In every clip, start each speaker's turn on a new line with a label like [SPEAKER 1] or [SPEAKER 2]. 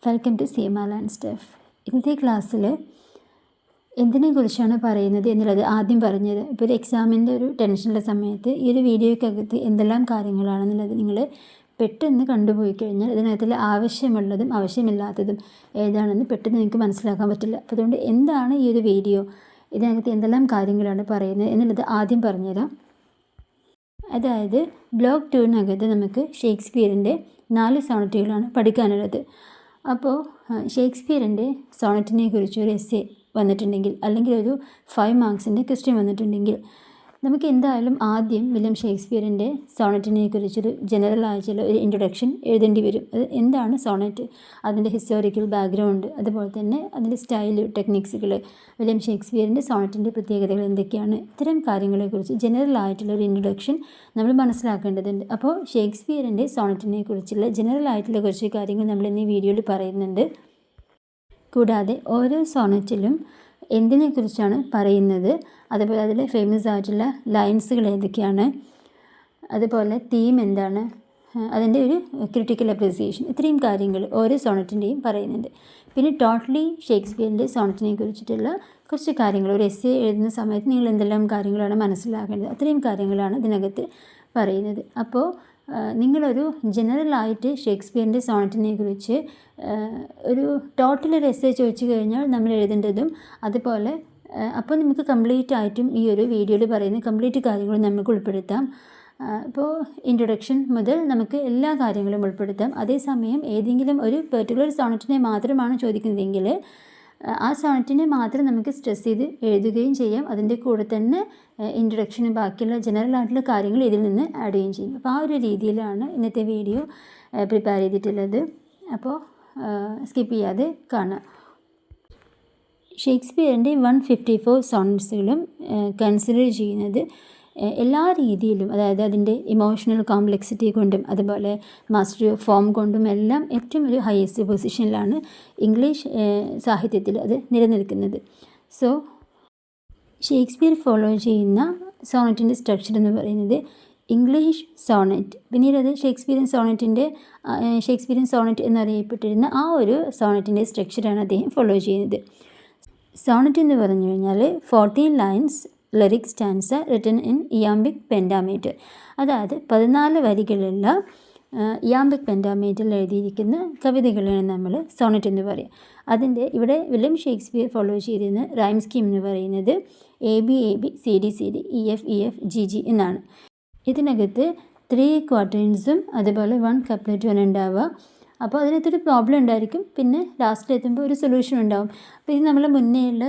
[SPEAKER 1] Welcome to CMR and stuff. ഇന്നത്തെ ക്ലാസ്സിൽ എന്തിനെക്കുറിച്ചാണ് പറയുന്നത് എന്നുള്ളത് ആദ്യം പറഞ്ഞത്. ഇപ്പോൾ ഒരു എക്സാമിൻ്റെ ഒരു ടെൻഷനുള്ള സമയത്ത് ഈ ഒരു വീഡിയോയ്ക്കകത്ത് എന്തെല്ലാം കാര്യങ്ങളാണെന്നുള്ളത് നിങ്ങൾ പെട്ടെന്ന് കണ്ടുപോയി കഴിഞ്ഞാൽ ഇതിനകത്തിൽ ആവശ്യമുള്ളതും ആവശ്യമില്ലാത്തതും ഏതാണെന്ന് പെട്ടെന്ന് നിങ്ങൾക്ക് മനസ്സിലാക്കാൻ പറ്റില്ല. അപ്പോൾ അതുകൊണ്ട് എന്താണ് ഈ ഒരു വീഡിയോ, ഇതിനകത്ത് എന്തെല്ലാം കാര്യങ്ങളാണ് പറയുന്നത് എന്നുള്ളത് ആദ്യം പറഞ്ഞുതരാം. അതായത് ബ്ലോക്ക് 2-നകത്ത് നമുക്ക് ഷേക്സ്പിയറിൻ്റെ 4 സോണറ്റുകളാണ് പഠിക്കാനുള്ളത്. അപ്പോൾ ഷേക്സ്പിയറിൻ്റെ സോണറ്റിനെ കുറിച്ച് ഒരു എസ്സേ വന്നിട്ടുണ്ടെങ്കിൽ അല്ലെങ്കിൽ ഒരു 5 മാർക്സിൻ്റെ ക്വസ്റ്റ്യൻ വന്നിട്ടുണ്ടെങ്കിൽ നമുക്ക് എന്തായാലും ആദ്യം വില്യം ഷേക്സ്പിയറിൻ്റെ സോണറ്റിനെ കുറിച്ചൊരു ജനറൽ ആയിട്ടുള്ള ഒരു ഇൻട്രൊഡക്ഷൻ എഴുതേണ്ടി വരും. അത് എന്താണ് സോണറ്റ്, അതിൻ്റെ ഹിസ്റ്റോറിക്കൽ ബാക്ക്ഗ്രൗണ്ട്, അതുപോലെ തന്നെ അതിൻ്റെ സ്റ്റൈൽ, ടെക്നിക്സുകൾ, വില്യം ഷേക്സ്പിയറിൻ്റെ സോണറ്റിൻ്റെ പ്രത്യേകതകൾ എന്തൊക്കെയാണ്, ഇത്തരം കാര്യങ്ങളെക്കുറിച്ച് ജനറൽ ആയിട്ടുള്ള ഒരു ഇൻട്രൊഡക്ഷൻ നമ്മൾ മനസ്സിലാക്കേണ്ടതുണ്ട്. അപ്പോൾ ഷേക്സ്പിയറിൻ്റെ സോണറ്റിനെ കുറിച്ചുള്ള ജനറൽ ആയിട്ടുള്ള കുറച്ച് കാര്യങ്ങൾ നമ്മൾ ഇന്ന് ഈ വീഡിയോയിൽ പറയുന്നുണ്ട്. കൂടാതെ ഓരോ സോണറ്റിലും എന്തിനെക്കുറിച്ചാണ് പറയുന്നത്, അതുപോലെ അതിൽ ഫേമസ് ആയിട്ടുള്ള ലൈൻസുകൾ ഏതൊക്കെയാണ്, അതുപോലെ തീം എന്താണ്, അതിൻ്റെ ഒരു ക്രിട്ടിക്കൽ അപ്രിസിയേഷൻ, ഇത്രയും കാര്യങ്ങൾ ഓരോ സോണറ്റിൻ്റെയും പറയുന്നുണ്ട്. പിന്നെ ടോട്ടലി ഷേക്സ്പിയറിൻ്റെ സോണറ്റിനെ കുറിച്ചിട്ടുള്ള കുറച്ച് കാര്യങ്ങൾ, ഒരു എസ്സേ എഴുതുന്ന സമയത്ത് നിങ്ങൾ എന്തെല്ലാം കാര്യങ്ങളാണ് മനസ്സിലാക്കേണ്ടത്, അത്രയും കാര്യങ്ങളാണ് ഇതിനകത്ത് പറയുന്നത്. അപ്പോൾ നിങ്ങളൊരു ജനറലായിട്ട് ഷേക്സ്പിയറിൻ്റെ സോണറ്റിനെ കുറിച്ച് ഒരു ടോട്ടൽ ഒരു എസ്സേ ചോദിച്ചു കഴിഞ്ഞാൽ നമ്മൾ എഴുതേണ്ടതും, അതുപോലെ അപ്പോൾ നമുക്ക് കംപ്ലീറ്റ് ആയിട്ടും ഈ ഒരു വീഡിയോയിൽ പറയുന്ന കംപ്ലീറ്റ് കാര്യങ്ങളും നമുക്ക് ഉൾപ്പെടുത്താം. ഇപ്പോൾ ഇൻട്രൊഡക്ഷൻ മുതൽ നമുക്ക് എല്ലാ കാര്യങ്ങളും ഉൾപ്പെടുത്താം. അതേസമയം ഏതെങ്കിലും ഒരു പെർട്ടിക്കുലർ സോണറ്റിനെ മാത്രമാണ് ചോദിക്കുന്നതെങ്കിൽ ആ സോണറ്റിനെ മാത്രം നമുക്ക് സ്ട്രെസ് ചെയ്ത് എഴുതുകയും ചെയ്യാം. അതിൻ്റെ കൂടെ തന്നെ ഇൻട്രൊഡക്ഷനും ബാക്കിയുള്ള ജനറൽ ആയിട്ടുള്ള കാര്യങ്ങൾ ഇതിൽ നിന്ന് ആഡ് ചെയ്യുകയും ചെയ്യും. അപ്പോൾ ആ ഒരു രീതിയിലാണ് ഇന്നത്തെ വീഡിയോ പ്രിപ്പയർ ചെയ്തിട്ടുള്ളത്. അപ്പോൾ സ്കിപ്പ് ചെയ്യാതെ കാണാം. ഷേക്സ്പിയറിൻ്റെ 154 സോണറ്റ്സുകളും കൺസിഡർ ചെയ്യുന്നത് എല്ലാ രീതിയിലും, അതായത് അതിൻ്റെ ഇമോഷണൽ കോംപ്ലക്സിറ്റി കൊണ്ടും അതുപോലെ മാസ്റ്ററി ഓഫ് ഫോം കൊണ്ടും എല്ലാം ഏറ്റവും ഒരു ഹയസ്റ്റ് പൊസിഷനിലാണ് ഇംഗ്ലീഷ് സാഹിത്യത്തിൽ അത് നിലനിൽക്കുന്നത്. സോ ഷേക്സ്പിയർ ഫോളോ ചെയ്യുന്ന സോണറ്റിൻ്റെ സ്ട്രക്ചർ എന്ന് പറയുന്നത് ഇംഗ്ലീഷ് സോണറ്റ്, പിന്നീട് അത് ഷേക്സ്പിയൻ സോണറ്റ് എന്നറിയപ്പെട്ടിരുന്ന ആ ഒരു സോണറ്റിൻ്റെ സ്ട്രക്ചറാണ് അദ്ദേഹം ഫോളോ ചെയ്യുന്നത്. സോണറ്റ് എന്ന് പറഞ്ഞു കഴിഞ്ഞാൽ 14 lines lyric stanza written in iambic pentameter, അതായത് 14 വരികളുള്ള ഇയാംബിക് പെൻഡാമീറ്ററിൽ എഴുതിയിരിക്കുന്ന കവിതകളാണ് നമ്മൾ സോണറ്റ് എന്ന് പറയുക. അതിൻ്റെ ഇവിടെ വില്യം ഷേക്സ്പിയർ ഫോളോ ചെയ്തിരുന്ന റൈം സ്കീം എന്ന് പറയുന്നത് AB AB CD CD EF EF GG എന്നാണ്. ഇതിനകത്ത് 3 ക്വാർട്ടേൺസും അതുപോലെ 1 കപ്ലറ്റുമാണ് ഉണ്ടാവുക. അപ്പോൾ അതിനകത്തൊരു പ്രോബ്ലം ഉണ്ടായിരിക്കും, പിന്നെ ലാസ്റ്റിലെത്തുമ്പോൾ ഒരു സൊല്യൂഷൻ ഉണ്ടാവും. അപ്പോൾ ഇത് നമ്മൾ മുന്നേയുള്ള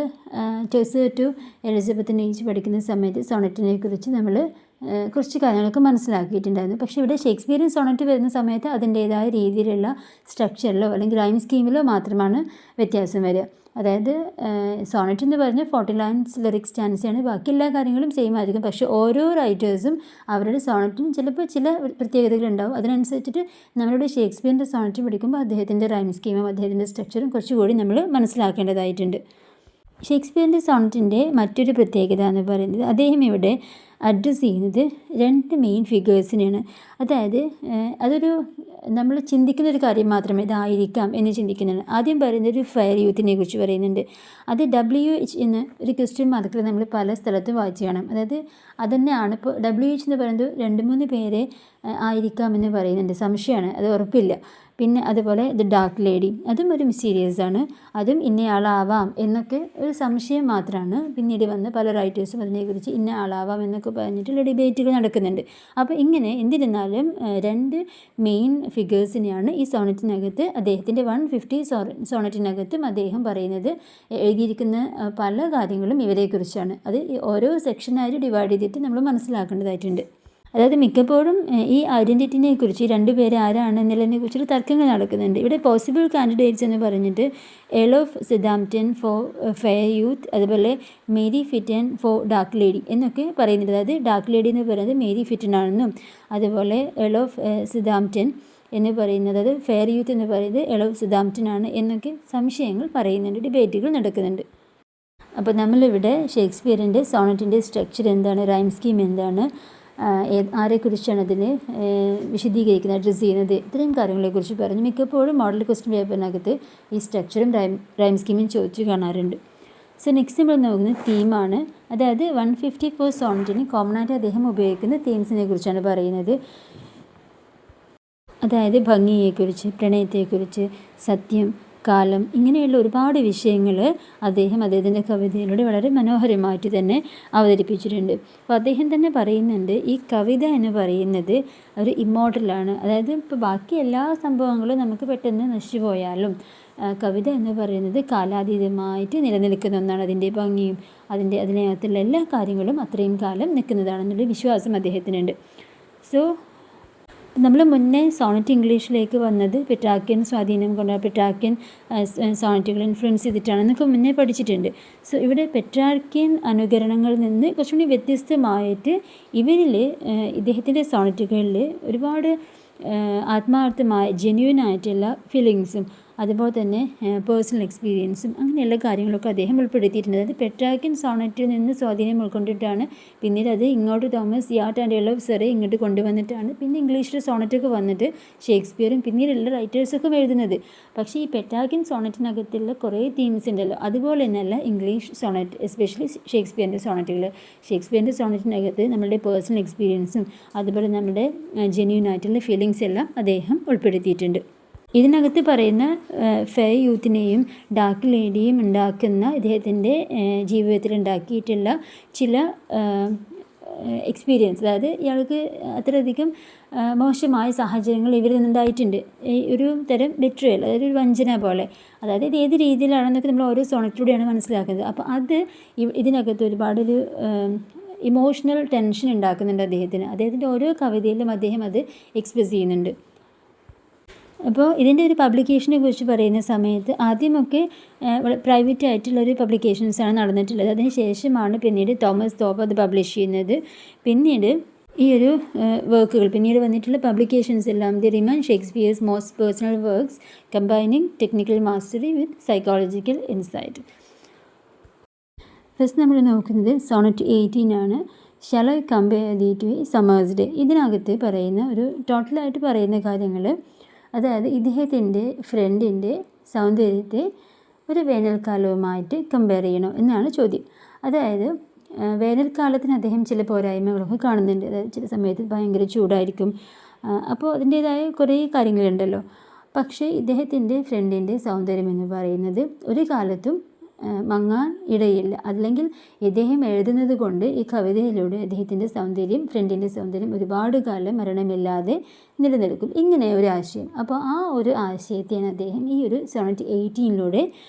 [SPEAKER 1] ജോസഫ് ടു എലിസബത്തിൻ്റെ ഏജ് പഠിക്കുന്ന സമയത്ത് സോണറ്റിനെ കുറിച്ച് നമ്മൾ കുറച്ച് കാര്യങ്ങളൊക്കെ മനസ്സിലാക്കിയിട്ടുണ്ടായിരുന്നു. പക്ഷേ ഇവിടെ ഷേക്സ്പിയറിൻ സോണറ്റ് വരുന്ന സമയത്ത് അതിൻ്റേതായ രീതിയിലുള്ള സ്ട്രക്ചറിലോ അല്ലെങ്കിൽ റൈം സ്കീമിലോ മാത്രമാണ് വ്യത്യാസം വരിക. അതായത് സോണറ്റ് എന്ന് പറഞ്ഞാൽ 40 ലൈൻസ് ലിറിക് സ്റ്റാൻസയാണ്, ബാക്കി എല്ലാ കാര്യങ്ങളും സെയിം ആയിരിക്കും. പക്ഷേ ഓരോ റൈറ്റേഴ്സും അവരുടെ സോണറ്റിന് ചിലപ്പോൾ ചില പ്രത്യേകതകളുണ്ടാവും. അതിനനുസരിച്ചിട്ട് നമ്മളുടെ ഷേക്സ്പിയറിൻ്റെ സോണറ്റ് പഠിക്കുമ്പോൾ അദ്ദേഹത്തിൻ്റെ റൈം സ്കീമും അദ്ദേഹത്തിൻ്റെ സ്ട്രക്ചറും കുറച്ചുകൂടി നമ്മൾ മനസ്സിലാക്കേണ്ടതായിട്ടുണ്ട്. ഷേക്സ്പിയറിൻ്റെ സോണറ്റിൻ്റെ മറ്റൊരു പ്രത്യേകത എന്ന് പറയുന്നത് അദ്ദേഹം ഇവിടെ അഡ്രസ്സ് ചെയ്യുന്നത് 2 മെയിൻ ഫിഗേഴ്സിനെയാണ്. അതായത് അതൊരു നമ്മൾ ചിന്തിക്കുന്ന ഒരു കാര്യം മാത്രമേ ഇതായിരിക്കാം എന്ന് ചിന്തിക്കുന്നതാണ്. ആദ്യം പറയുന്നത് ഒരു ഫെയർ യൂത്തിനെ കുറിച്ച് പറയുന്നുണ്ട്. അത് WH എന്ന ഒരു ക്വസ്റ്റ്യൻ മാർക്കിൽ നമ്മൾ പല സ്ഥലത്തും വായിച്ച് കാണാം. അതായത് അതുതന്നെയാണ് ഇപ്പോൾ WH എന്ന് പറയുന്നത് 2-3 പേരെ ആയിരിക്കാം എന്ന് പറയുന്നുണ്ട്, സംശയമാണ്, അത് ഉറപ്പില്ല. പിന്നെ അതുപോലെ ദ ഡാർക്ക് ലേഡി, അതും ഒരു മിസ്റ്റീരിയസ് ആണ്, അതും ഇന്നയാളാവാം എന്നൊക്കെ ഒരു സംശയം മാത്രമാണ്. പിന്നീട് വന്ന് പല റൈറ്റേഴ്സും അതിനെക്കുറിച്ച് ഇന്ന ആളാവാം എന്നൊക്കെ പറഞ്ഞിട്ടുള്ള ഡിബേറ്റുകൾ നടക്കുന്നുണ്ട്. അപ്പോൾ ഇങ്ങനെ എന്തിരുന്നാലും 2 മെയിൻ ഫിഗേഴ്സിനെയാണ് ഈ സോണറ്റിനകത്ത്, അദ്ദേഹത്തിൻ്റെ 150 സോണറ്റിനകത്തും അദ്ദേഹം പറയുന്നത്. എഴുതിയിരിക്കുന്ന പല കാര്യങ്ങളും ഇവരെക്കുറിച്ചാണ്. അത് ഓരോ സെക്ഷനായിട്ട് ഡിവൈഡ് ചെയ്തിട്ട് നമ്മൾ മനസ്സിലാക്കേണ്ടതായിട്ടുണ്ട്. അതായത് മിക്കപ്പോഴും ഈ ഐഡൻറ്റിറ്റിനെ കുറിച്ച് 2 പേര് ആരാണ് എന്നുള്ളതിനെ കുറിച്ചൊരു തർക്കങ്ങൾ നടക്കുന്നുണ്ട്. ഇവിടെ പോസിബിൾ കാൻഡിഡേറ്റ്സ് എന്ന് പറഞ്ഞിട്ട് എൾ ഓഫ് സിദാംപ്റ്റൺ ഫോർ ഫെയർ യൂത്ത്, അതുപോലെ മേരി ഫിറ്റൻ ഫോർ ഡാർക്ക് ലേഡി എന്നൊക്കെ പറയുന്നുണ്ട്. അതായത് ഡാർക്ക് ലേഡി എന്ന് പറയുന്നത് മേരി ഫിറ്റൻ ആണെന്നും, അതുപോലെ എൾ ഓഫ് സിദാംപ്റ്റൺ എന്ന് പറയുന്നത്, അത് ഫെയർ യൂത്ത് എന്ന് പറയുന്നത് എൾ ഓഫ് സിദാംപ്റ്റൺ ആണ് എന്നൊക്കെ സംശയങ്ങൾ പറയുന്നുണ്ട്, ഡിബേറ്റുകൾ നടക്കുന്നുണ്ട്. അപ്പോൾ നമ്മളിവിടെ ഷേക്സ്പിയറിൻ്റെ സോണറ്റിൻ്റെ സ്ട്രക്ചർ എന്താണ്, റൈം സ്കീം എന്താണ്, ആരെക്കുറിച്ചാണ് അതിന് വിശദീകരിക്കുന്നത്, അഡ്രസ്സ് ചെയ്യുന്നത്, ഇത്രയും കാര്യങ്ങളെക്കുറിച്ച് പറഞ്ഞു. മിക്കപ്പോഴും മോഡൽ ക്വസ്റ്റ്യൻ പേപ്പറിനകത്ത് ഈ സ്ട്രക്ചറും റൈം സ്കീമും ചോദിച്ചു കാണാറുണ്ട്. സോ നെക്സ്റ്റ് നമ്മൾ നോക്കുന്നത് തീമാണ്. അതായത് 154 സോണറ്റിന് കോമൺ ആയിട്ട് അദ്ദേഹം ഉപയോഗിക്കുന്ന തീംസിനെ കുറിച്ചാണ് പറയുന്നത്. അതായത് ഭംഗിയെക്കുറിച്ച്, പ്രണയത്തെക്കുറിച്ച്, സത്യം, കാലം, ഇങ്ങനെയുള്ള ഒരുപാട് വിഷയങ്ങൾ അദ്ദേഹത്തിൻ്റെ കവിതയിലൂടെ വളരെ മനോഹരമായിട്ട് തന്നെ അവതരിപ്പിച്ചിട്ടുണ്ട്. അപ്പോൾ അദ്ദേഹം തന്നെ പറയുന്നുണ്ട്, ഈ കവിത എന്ന് പറയുന്നത് ഒരു ഇമ്മോർട്ടലാണ്. അതായത് ഇപ്പോൾ ബാക്കി എല്ലാ സംഭവങ്ങളും നമുക്ക് പെട്ടെന്ന് നശിച്ചു പോയാലും കവിത എന്ന് പറയുന്നത് കാലാതീതമായിട്ട് നിലനിൽക്കുന്ന ഒന്നാണ്. അതിൻ്റെ ഭംഗിയും അതിനകത്തുള്ള എല്ലാ കാര്യങ്ങളും അത്രയും കാലം നിൽക്കുന്നതാണെന്നുള്ള വിശ്വാസം അദ്ദേഹത്തിനുണ്ട്. സോ നമ്മൾ മുന്നേ സോണറ്റ് ഇംഗ്ലീഷിലേക്ക് വന്നത് പെട്രാർക്കിയൻ സ്വാധീനം കൊണ്ട്, പെട്രാർക്കിയൻ സോണറ്റുകൾ ഇൻഫ്ലുവൻസ് ചെയ്തിട്ടാണെന്നൊക്കെ മുന്നേ പഠിച്ചിട്ടുണ്ട്. സോ ഇവിടെ പെട്രാർക്കിയൻ അനുകരണങ്ങളിൽ നിന്ന് കുറച്ചുകൂടി വ്യത്യസ്തമായിട്ട് ഇദ്ദേഹത്തിൻ്റെ സോണറ്റുകളിൽ ഒരുപാട് ആത്മാർത്ഥമായ ജെന്യുവനായിട്ടുള്ള ഫീലിങ്സും അതുപോലെ തന്നെ പേഴ്സണൽ എക്സ്പീരിയൻസും അങ്ങനെയുള്ള കാര്യങ്ങളൊക്കെ അദ്ദേഹം ഉൾപ്പെടുത്തിയിട്ടുണ്ട്. അതായത് പെട്രാർക്കിയൻ സോണറ്റിൽ നിന്ന് സ്വാധീനം ഉൾക്കൊണ്ടിട്ടാണ് പിന്നീട് അത് ഇങ്ങോട്ട് തോമസ് യാർട്ട് ആൻഡ് എലോഫ് സെറി ഇങ്ങോട്ട് കൊണ്ടുവന്നിട്ടാണ് പിന്നെ ഇംഗ്ലീഷിൽ സോണറ്റൊക്കെ വന്നിട്ട് ഷേക്സ്പിയറും പിന്നീടുള്ള റൈറ്റേഴ്സൊക്കെ എഴുതുന്നത്. പക്ഷേ ഈ പെട്രാർക്കിയൻ സോണറ്റിനകത്തുള്ള കുറേ തീംസ് ഉണ്ടല്ലോ, അതുപോലെ തന്നെയല്ല ഇംഗ്ലീഷ് സോണറ്റ്, എസ്പെഷ്യലി ഷേക്സ്പിയറിൻ്റെ സോണറ്റുകൾ. ഷേക്സ്പിയറിൻ്റെ സോണറ്റിനകത്ത് നമ്മളുടെ പേഴ്സണൽ എക്സ്പീരിയൻസും അതുപോലെ നമ്മുടെ ജെന്യൂനായിട്ടുള്ള ഫീലിങ്സ് എല്ലാം അദ്ദേഹം ഉൾപ്പെടുത്തിയിട്ടുണ്ട്. ഇതിനകത്ത് പറയുന്ന ഫെയർ യൂത്തിനെയും ഡാർക്ക് ലേഡിയും ഉണ്ടാക്കുന്ന ഇദ്ദേഹത്തിൻ്റെ ജീവിതത്തിൽ ഉണ്ടാക്കിയിട്ടുള്ള ചില എക്സ്പീരിയൻസ്, അതായത് ഇയാൾക്ക് അത്രയധികം മോശമായ സാഹചര്യങ്ങൾ ഇവരിൽ നിന്നുണ്ടായിട്ടുണ്ട്. ഒരു തരം ബെട്രയൽ, അതായത് ഒരു വഞ്ചന പോലെ. അതായത് ഇത് ഏത് രീതിയിലാണെന്നൊക്കെ നമ്മൾ ഓരോ സോണറ്റിലൂടെയാണ് മനസ്സിലാക്കുന്നത്. അപ്പോൾ അത് ഇതിനകത്ത് ഒരുപാടൊരു ഇമോഷണൽ ടെൻഷൻ ഉണ്ടാക്കുന്നുണ്ട് അദ്ദേഹത്തിൻ്റെ ഓരോ കവിതയിലും അദ്ദേഹം അത് എക്സ്പ്രസ് ചെയ്യുന്നുണ്ട്. അപ്പോൾ ഇതിൻ്റെ ഒരു പബ്ലിക്കേഷനെ കുറിച്ച് പറയുന്ന സമയത്ത് ആദ്യമൊക്കെ പ്രൈവറ്റ് ആയിട്ടുള്ളൊരു പബ്ലിക്കേഷൻസാണ് നടന്നിട്ടുള്ളത്. അതിന് ശേഷമാണ് പിന്നീട് തോമസ് തോപ്പ് അത് പബ്ലിഷ് ചെയ്യുന്നത്. പിന്നീട് ഈ ഒരു വർക്കുകൾ പിന്നീട് വന്നിട്ടുള്ള പബ്ലിക്കേഷൻസ് എല്ലാം the remain Shakespeare's most personal works combining technical mastery with psychological insight. First നമ്മൾ നോക്കുന്നത് സോണറ്റ് 18 ആണ്. Shall I compare thee to a summer's day. ഇതിനകത്ത് പറയുന്ന ഒരു ടോട്ടലായിട്ട് പറയുന്ന കാര്യങ്ങൾ, അതായത് ഇദ്ദേഹത്തിൻ്റെ ഫ്രണ്ടിൻ്റെ സൗന്ദര്യത്തെ ഒരു വേനൽക്കാലവുമായിട്ട് കമ്പയർ ചെയ്യണോ എന്നാണ് ചോദ്യം. അതായത് വേനൽക്കാലത്തിന് അദ്ദേഹം ചില പോരായ്മകളൊക്കെ കാണുന്നുണ്ട്. അതായത് ചില സമയത്ത് ഭയങ്കര ചൂടായിരിക്കും. അപ്പോൾ അതിൻ്റേതായ കുറേ കാര്യങ്ങളുണ്ടല്ലോ. പക്ഷേ ഇദ്ദേഹത്തിൻ്റെ ഫ്രണ്ടിൻ്റെ സൗന്ദര്യം എന്ന് പറയുന്നത് ഒരു കാലത്തും മങ്ങാൻ ഇടയില്ല. അല്ലെങ്കിൽ ഇദ്ദേഹം എഴുതുന്നത് കൊണ്ട് ഈ കവിതയിലൂടെ അദ്ദേഹത്തിൻ്റെ സൗന്ദര്യം, ഫ്രണ്ടിൻ്റെ സൗന്ദര്യം ഒരുപാട് കാലം മരണമില്ലാതെ നിലനിൽക്കും, ഇങ്ങനെ ഒരു ആശയം. അപ്പോൾ ആ ഒരു ആശയത്തെയാണ് അദ്ദേഹം ഈ ഒരു സോണറ്റ് 18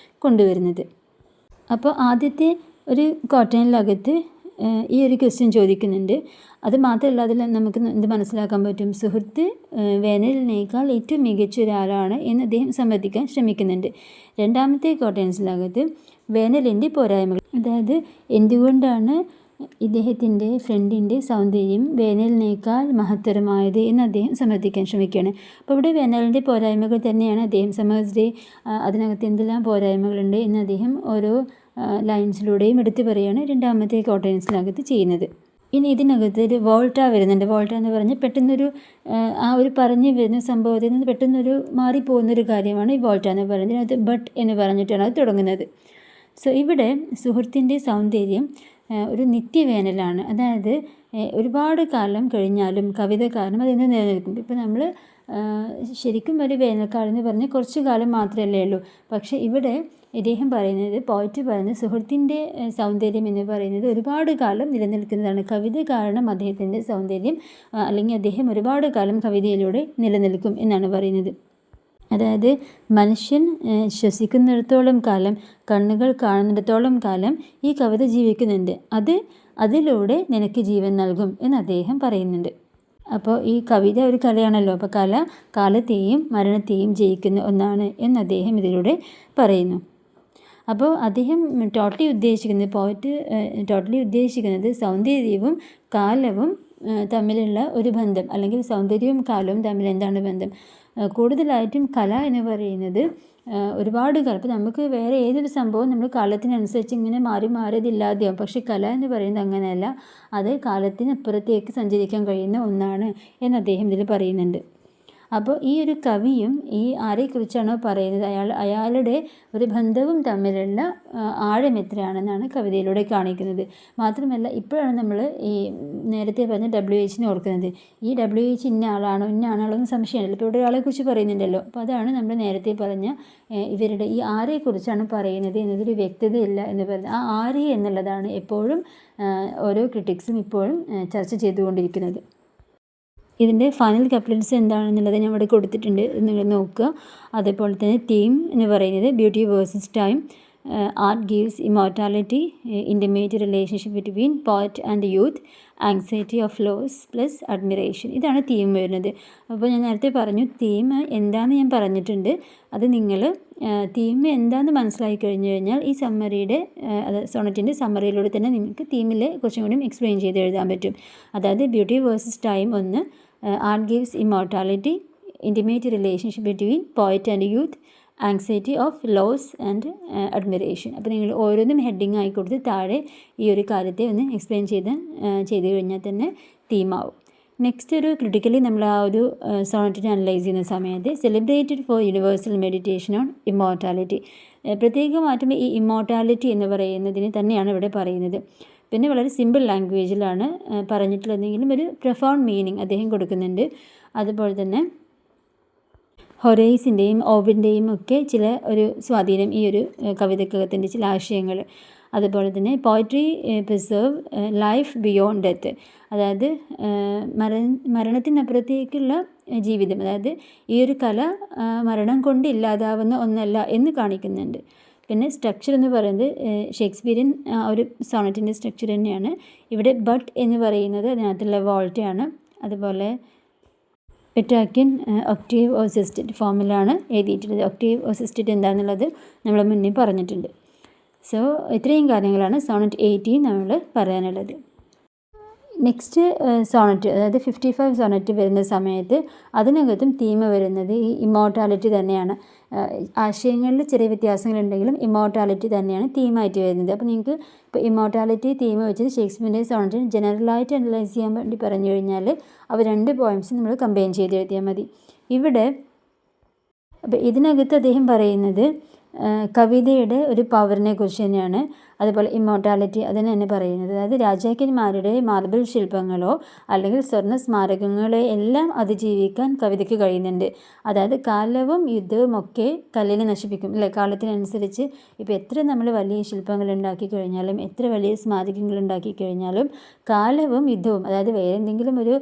[SPEAKER 1] കൊണ്ടുവരുന്നത്. അപ്പോൾ ആദ്യത്തെ ഒരു കോട്ടണിലകത്ത് ഈ ഒരു ക്വസ്റ്റ്യൻ ചോദിക്കുന്നുണ്ട്. അത് മാത്രമല്ല അതിൽ നമുക്ക് എന്ത് മനസ്സിലാക്കാൻ പറ്റും, സുഹൃത്ത് വേനലിനേക്കാൾ ഏറ്റവും മികച്ച ഒരാളാണ് എന്ന് അദ്ദേഹം സമ്മതിക്കാൻ ശ്രമിക്കുന്നുണ്ട്. രണ്ടാമത്തെ കോട്ടൻസിനകത്ത് വേനലിൻ്റെ പോരായ്മകൾ, അതായത് എന്തുകൊണ്ടാണ് ഇദ്ദേഹത്തിൻ്റെ ഫ്രണ്ടിൻ്റെ സൗന്ദര്യം വേനലിനേക്കാൾ മഹത്തരമായത് എന്ന് അദ്ദേഹം സമ്മതിക്കാൻ ശ്രമിക്കുകയാണ്. അപ്പോൾ ഇവിടെ വേനലിൻ്റെ പോരായ്മകൾ തന്നെയാണ് അദ്ദേഹം സമ്മേഴ്സ് ഡേ അതിനകത്ത് എന്തെല്ലാം പോരായ്മകളുണ്ട് എന്ന് അദ്ദേഹം ഓരോ ലൈൻസിലൂടെയും എടുത്തു പറയുകയാണ് രണ്ടാമത്തെ കോട്ടൻസിനകത്ത് ചെയ്യുന്നത്. ഇനി ഇതിനകത്ത് ഒരു വോൾട്ട വരുന്നുണ്ട്. വോൾട്ട എന്ന് പറഞ്ഞാൽ പെട്ടെന്നൊരു ആ ഒരു പറഞ്ഞു വരുന്ന സംഭവത്തിൽ നിന്ന് പെട്ടെന്നൊരു മാറിപ്പോകുന്നൊരു കാര്യമാണ് ഈ വോൾട്ട എന്ന് പറയുന്നത്. ഇതിനകത്ത് ബട്ട് എന്ന് പറഞ്ഞിട്ടാണ് അത് തുടങ്ങുന്നത്. സോ ഇവിടെ സുഹൃത്തിൻ്റെ സൗന്ദര്യം ഒരു നിത്യവേനലാണ്. അതായത് ഒരുപാട് കാലം കഴിഞ്ഞാലും കവിത കാരണം അതിന് നിലനിൽക്കും. ഇപ്പോൾ നമ്മൾ ശരിക്കും ഒരു വേനൽക്കാലം എന്ന് പറഞ്ഞാൽ കുറച്ച് കാലം മാത്രമല്ലേ ഉള്ളൂ. പക്ഷേ ഇവിടെ ഇദ്ദേഹം പറയുന്നത്, പോയറ്റ് പറയുന്നത്, സുഹൃത്തിൻ്റെ സൗന്ദര്യം എന്ന് പറയുന്നത് ഒരുപാട് കാലം നിലനിൽക്കുന്നതാണ്. കവിത കാരണം അദ്ദേഹത്തിൻ്റെ സൗന്ദര്യം അല്ലെങ്കിൽ അദ്ദേഹം ഒരുപാട് കാലം കവിതയിലൂടെ നിലനിൽക്കും എന്നാണ് പറയുന്നത്. അതായത് മനുഷ്യൻ ശ്വസിക്കുന്നിടത്തോളം കാലം, കണ്ണുകൾ കാണുന്നിടത്തോളം കാലം ഈ കവിത ജീവിക്കുന്നുണ്ട്. അതിലൂടെ നിനക്ക് ജീവൻ നൽകും എന്ന് അദ്ദേഹം പറയുന്നുണ്ട്. അപ്പോൾ ഈ കവിത ഒരു കലയാണല്ലോ. അപ്പോൾ കല കാലത്തെയും മരണത്തെയും ജയിക്കുന്ന ഒന്നാണ് എന്ന് അദ്ദേഹം ഇതിലൂടെ പറയുന്നു. അപ്പോൾ അദ്ദേഹം പോയറ്റ് ടോട്ടലി ഉദ്ദേശിക്കുന്നത് സൗന്ദര്യവും കാലവും തമ്മിലുള്ള ഒരു ബന്ധം, അല്ലെങ്കിൽ സൗന്ദര്യവും കാലവും തമ്മിൽ എന്താണ് ബന്ധം, കൂടുതലായിട്ടും കല എന്ന് പറയുന്നത് ഒരുപാട് കാലം ഇപ്പോൾ നമുക്ക് വേറെ ഏതൊരു സംഭവം നമ്മൾ കാലത്തിനനുസരിച്ച് ഇങ്ങനെ മാറി മാറിയതില്ലാതെയാവും. പക്ഷേ കല എന്ന് പറയുന്നത് അങ്ങനെയല്ല, അത് കാലത്തിനപ്പുറത്തേക്ക് സഞ്ചരിക്കാൻ കഴിയുന്ന ഒന്നാണ് എന്ന് അദ്ദേഹം ഇതിൽ പറയുന്നുണ്ട്. അപ്പോൾ ഈ ഒരു കവിയും ഈ ആരെക്കുറിച്ചാണോ പറയുന്നത് അയാളുടെ ഒരു ബന്ധവും തമ്മിലുള്ള ആഴം എത്രയാണെന്നാണ് കവിതയിലൂടെ കാണിക്കുന്നത്. മാത്രമല്ല ഇപ്പോഴാണ് നമ്മൾ ഈ നേരത്തെ പറഞ്ഞ WHനെ ഓർക്കുന്നത്. ഈ WH ഇന്ന ആളാണോ എന്ന് സംശയമുണ്ടല്ലോ. ഇപ്പോൾ ഇവിടെ ഒരാളെക്കുറിച്ച് പറയുന്നുണ്ടല്ലോ. അപ്പോൾ അതാണ് നമ്മൾ നേരത്തെ പറഞ്ഞ ഇവരുടെ ഈ ആരെക്കുറിച്ചാണ് പറയുന്നത് എന്നതൊരു വ്യക്തതയില്ല എന്ന് പറയുന്നത്. ആ ആര് എന്നുള്ളതാണ് എപ്പോഴും ഓരോ ക്രിട്ടിക്സും ഇപ്പോഴും ചർച്ച ചെയ്തുകൊണ്ടിരിക്കുന്നത്. ഇതിൻ്റെ ഫൈനൽ കപ്ലറ്റ്സ് എന്താണെന്നുള്ളത് ഞാൻ ഇവിടെ കൊടുത്തിട്ടുണ്ട്, നിങ്ങൾ നോക്കുക. അതേപോലെ തന്നെ തീം എന്ന് പറയുന്നത് beauty versus time, art gives immortality, intimate relationship between poet and youth, anxiety of loss plus admiration. ഇതാണ് തീം വരുന്നത്. അപ്പോൾ ഞാൻ നേരത്തെ പറഞ്ഞു തീം എന്താണെന്ന് ഞാൻ പറഞ്ഞിട്ടുണ്ട്. അത് നിങ്ങൾ തീം എന്താണെന്ന് മനസ്സിലാക്കി കഴിഞ്ഞു കഴിഞ്ഞാൽ ഈ സമ്മറിയുടെ സോണറ്റിൻ്റെ സമ്മറിയിലൂടെ തന്നെ നിങ്ങൾക്ക് തീമിൽ കുറച്ചും കൂടി എക്സ്പ്ലെയിൻ ചെയ്ത് എഴുതാൻ പറ്റും. അതായത് ബ്യൂട്ടി വേഴ്സസ് ടൈം ഒന്ന്, art gives immortality, intimate relationship between poet and youth, anxiety of loss and admiration. അപ്പോൾ നിങ്ങൾ ഓരോന്നും ഹെഡിങ് ആയി കൊടുത്ത് താഴെ ഈ ഒരു കാര്യത്തെ ഒന്ന് എക്സ്പ്ലെയിൻ ചെയ്ത് കഴിഞ്ഞാൽ തന്നെ തീമാവും. നെക്സ്റ്റ് ഒരു ക്രിട്ടിക്കലി നമ്മൾ ആ ഒരു സോണറ്റിനെ അനലൈസ് ചെയ്യുന്ന സമയത്ത് celebrated for universal meditation on immortality, പ്രത്യേകമായിട്ടും ഈ ഇമ്മോർട്ടാലിറ്റി എന്ന് പറയുന്നതിന് തന്നെയാണ് ഇവിടെ പറയുന്നത്. പിന്നെ വളരെ സിമ്പിൾ ലാംഗ്വേജിലാണ് പറഞ്ഞിട്ടുള്ളതെങ്കിലും ഒരു പ്രൊഫൗണ്ട് മീനിങ് അദ്ദേഹം കൊടുക്കുന്നുണ്ട്. അതുപോലെ തന്നെ ഹൊറേസിൻ്റെയും ഓവിൻ്റെയും ഒക്കെ ചില ഒരു സ്വാധീനം ഈ ഒരു കവിതക്കകത്തിൻ്റെ ചില ആശയങ്ങൾ. അതുപോലെ തന്നെ poetry preserve life beyond death, അതായത് മരണത്തിനപ്പുറത്തേക്കുള്ള ജീവിതം, അതായത് ഈ ഒരു കല മരണം കൊണ്ട് ഇല്ലാതാവുന്ന ഒന്നല്ല എന്ന് കാണിക്കുന്നുണ്ട്. പിന്നെ സ്ട്രക്ചർ എന്ന് പറയുന്നത് ഷേക്സ്പിയറിയൻ ഒരു സോണറ്റിൻ്റെ സ്ട്രക്ചർ തന്നെയാണ്. ഇവിടെ ബട്ട് എന്ന് പറയുന്നത് അതിനകത്തുള്ള വോൾട്ടയാണ്. അതുപോലെ പെട്രാക്കിയൻ ഒക്ടേവ് ഓർ സെസ്റ്ററ്റ് ഫോമിലാണ് എഴുതിയിട്ടുള്ളത്. ഒക്ടേവ് ഓർ സെസ്റ്ററ്റ് എന്താണെന്നുള്ളത് നമ്മൾ മുന്നേ പറഞ്ഞിട്ടുണ്ട്. സോ ഇത്രയും കാര്യങ്ങളാണ് സോണറ്റ് 18 നമ്മൾ പറയാനുള്ളത്. നെക്സ്റ്റ് സോണറ്റ്, അതായത് 55 സോണറ്റ് വരുന്ന സമയത്ത് അതിനകത്തും തീം വരുന്നത് ഈ ഇമ്മോർട്ടാലിറ്റി തന്നെയാണ്. ആശയങ്ങളിൽ ചെറിയ വ്യത്യാസങ്ങളുണ്ടെങ്കിലും ഇമ്മോർട്ടാലിറ്റി തന്നെയാണ് തീമായിട്ട് വരുന്നത്. അപ്പോൾ നിങ്ങൾക്ക് ഇപ്പോൾ ഇമ്മോർട്ടാലിറ്റി തീം വെച്ചിട്ട് ഷേക്സ്പിയറിൻ്റെ സോണറ്റിന് ജനറലായിട്ട് അനലൈസ് ചെയ്യാൻ വേണ്ടി പറഞ്ഞു കഴിഞ്ഞാൽ അവ 2 പോയിൻറ്റ്സ് നമ്മൾ കമ്പൈൻ ചെയ്ത് എഴുതിയാൽ മതി. ഇവിടെ അപ്പോൾ ഇതിനകത്ത് അദ്ദേഹം പറയുന്നത് കവിതയുടെ ഒരു പവറിനെ കുറിച്ച് തന്നെയാണ്. അതുപോലെ ഇമ്മോർട്ടാലിറ്റി അതിന് തന്നെ പറയുന്നത്, അതായത് രാജാക്കന്മാരുടെ മാർബിൾ ശില്പങ്ങളോ അല്ലെങ്കിൽ സ്വർണ്ണ സ്മാരകങ്ങളെ എല്ലാം അതിജീവിക്കാൻ കവിതയ്ക്ക് കഴിയുന്നുണ്ട്. അതായത് കാലവും യുദ്ധവും ഒക്കെ കല്ലിനെ നശിപ്പിക്കും അല്ലേ. കാലത്തിനനുസരിച്ച് ഇപ്പോൾ എത്ര നമ്മൾ വലിയ ശില്പങ്ങൾ ഉണ്ടാക്കി കഴിഞ്ഞാലും എത്ര വലിയ സ്മാരകങ്ങൾ ഉണ്ടാക്കി കഴിഞ്ഞാലും കാലവും യുദ്ധവും, അതായത് വേറെ എന്തെങ്കിലും ഒരു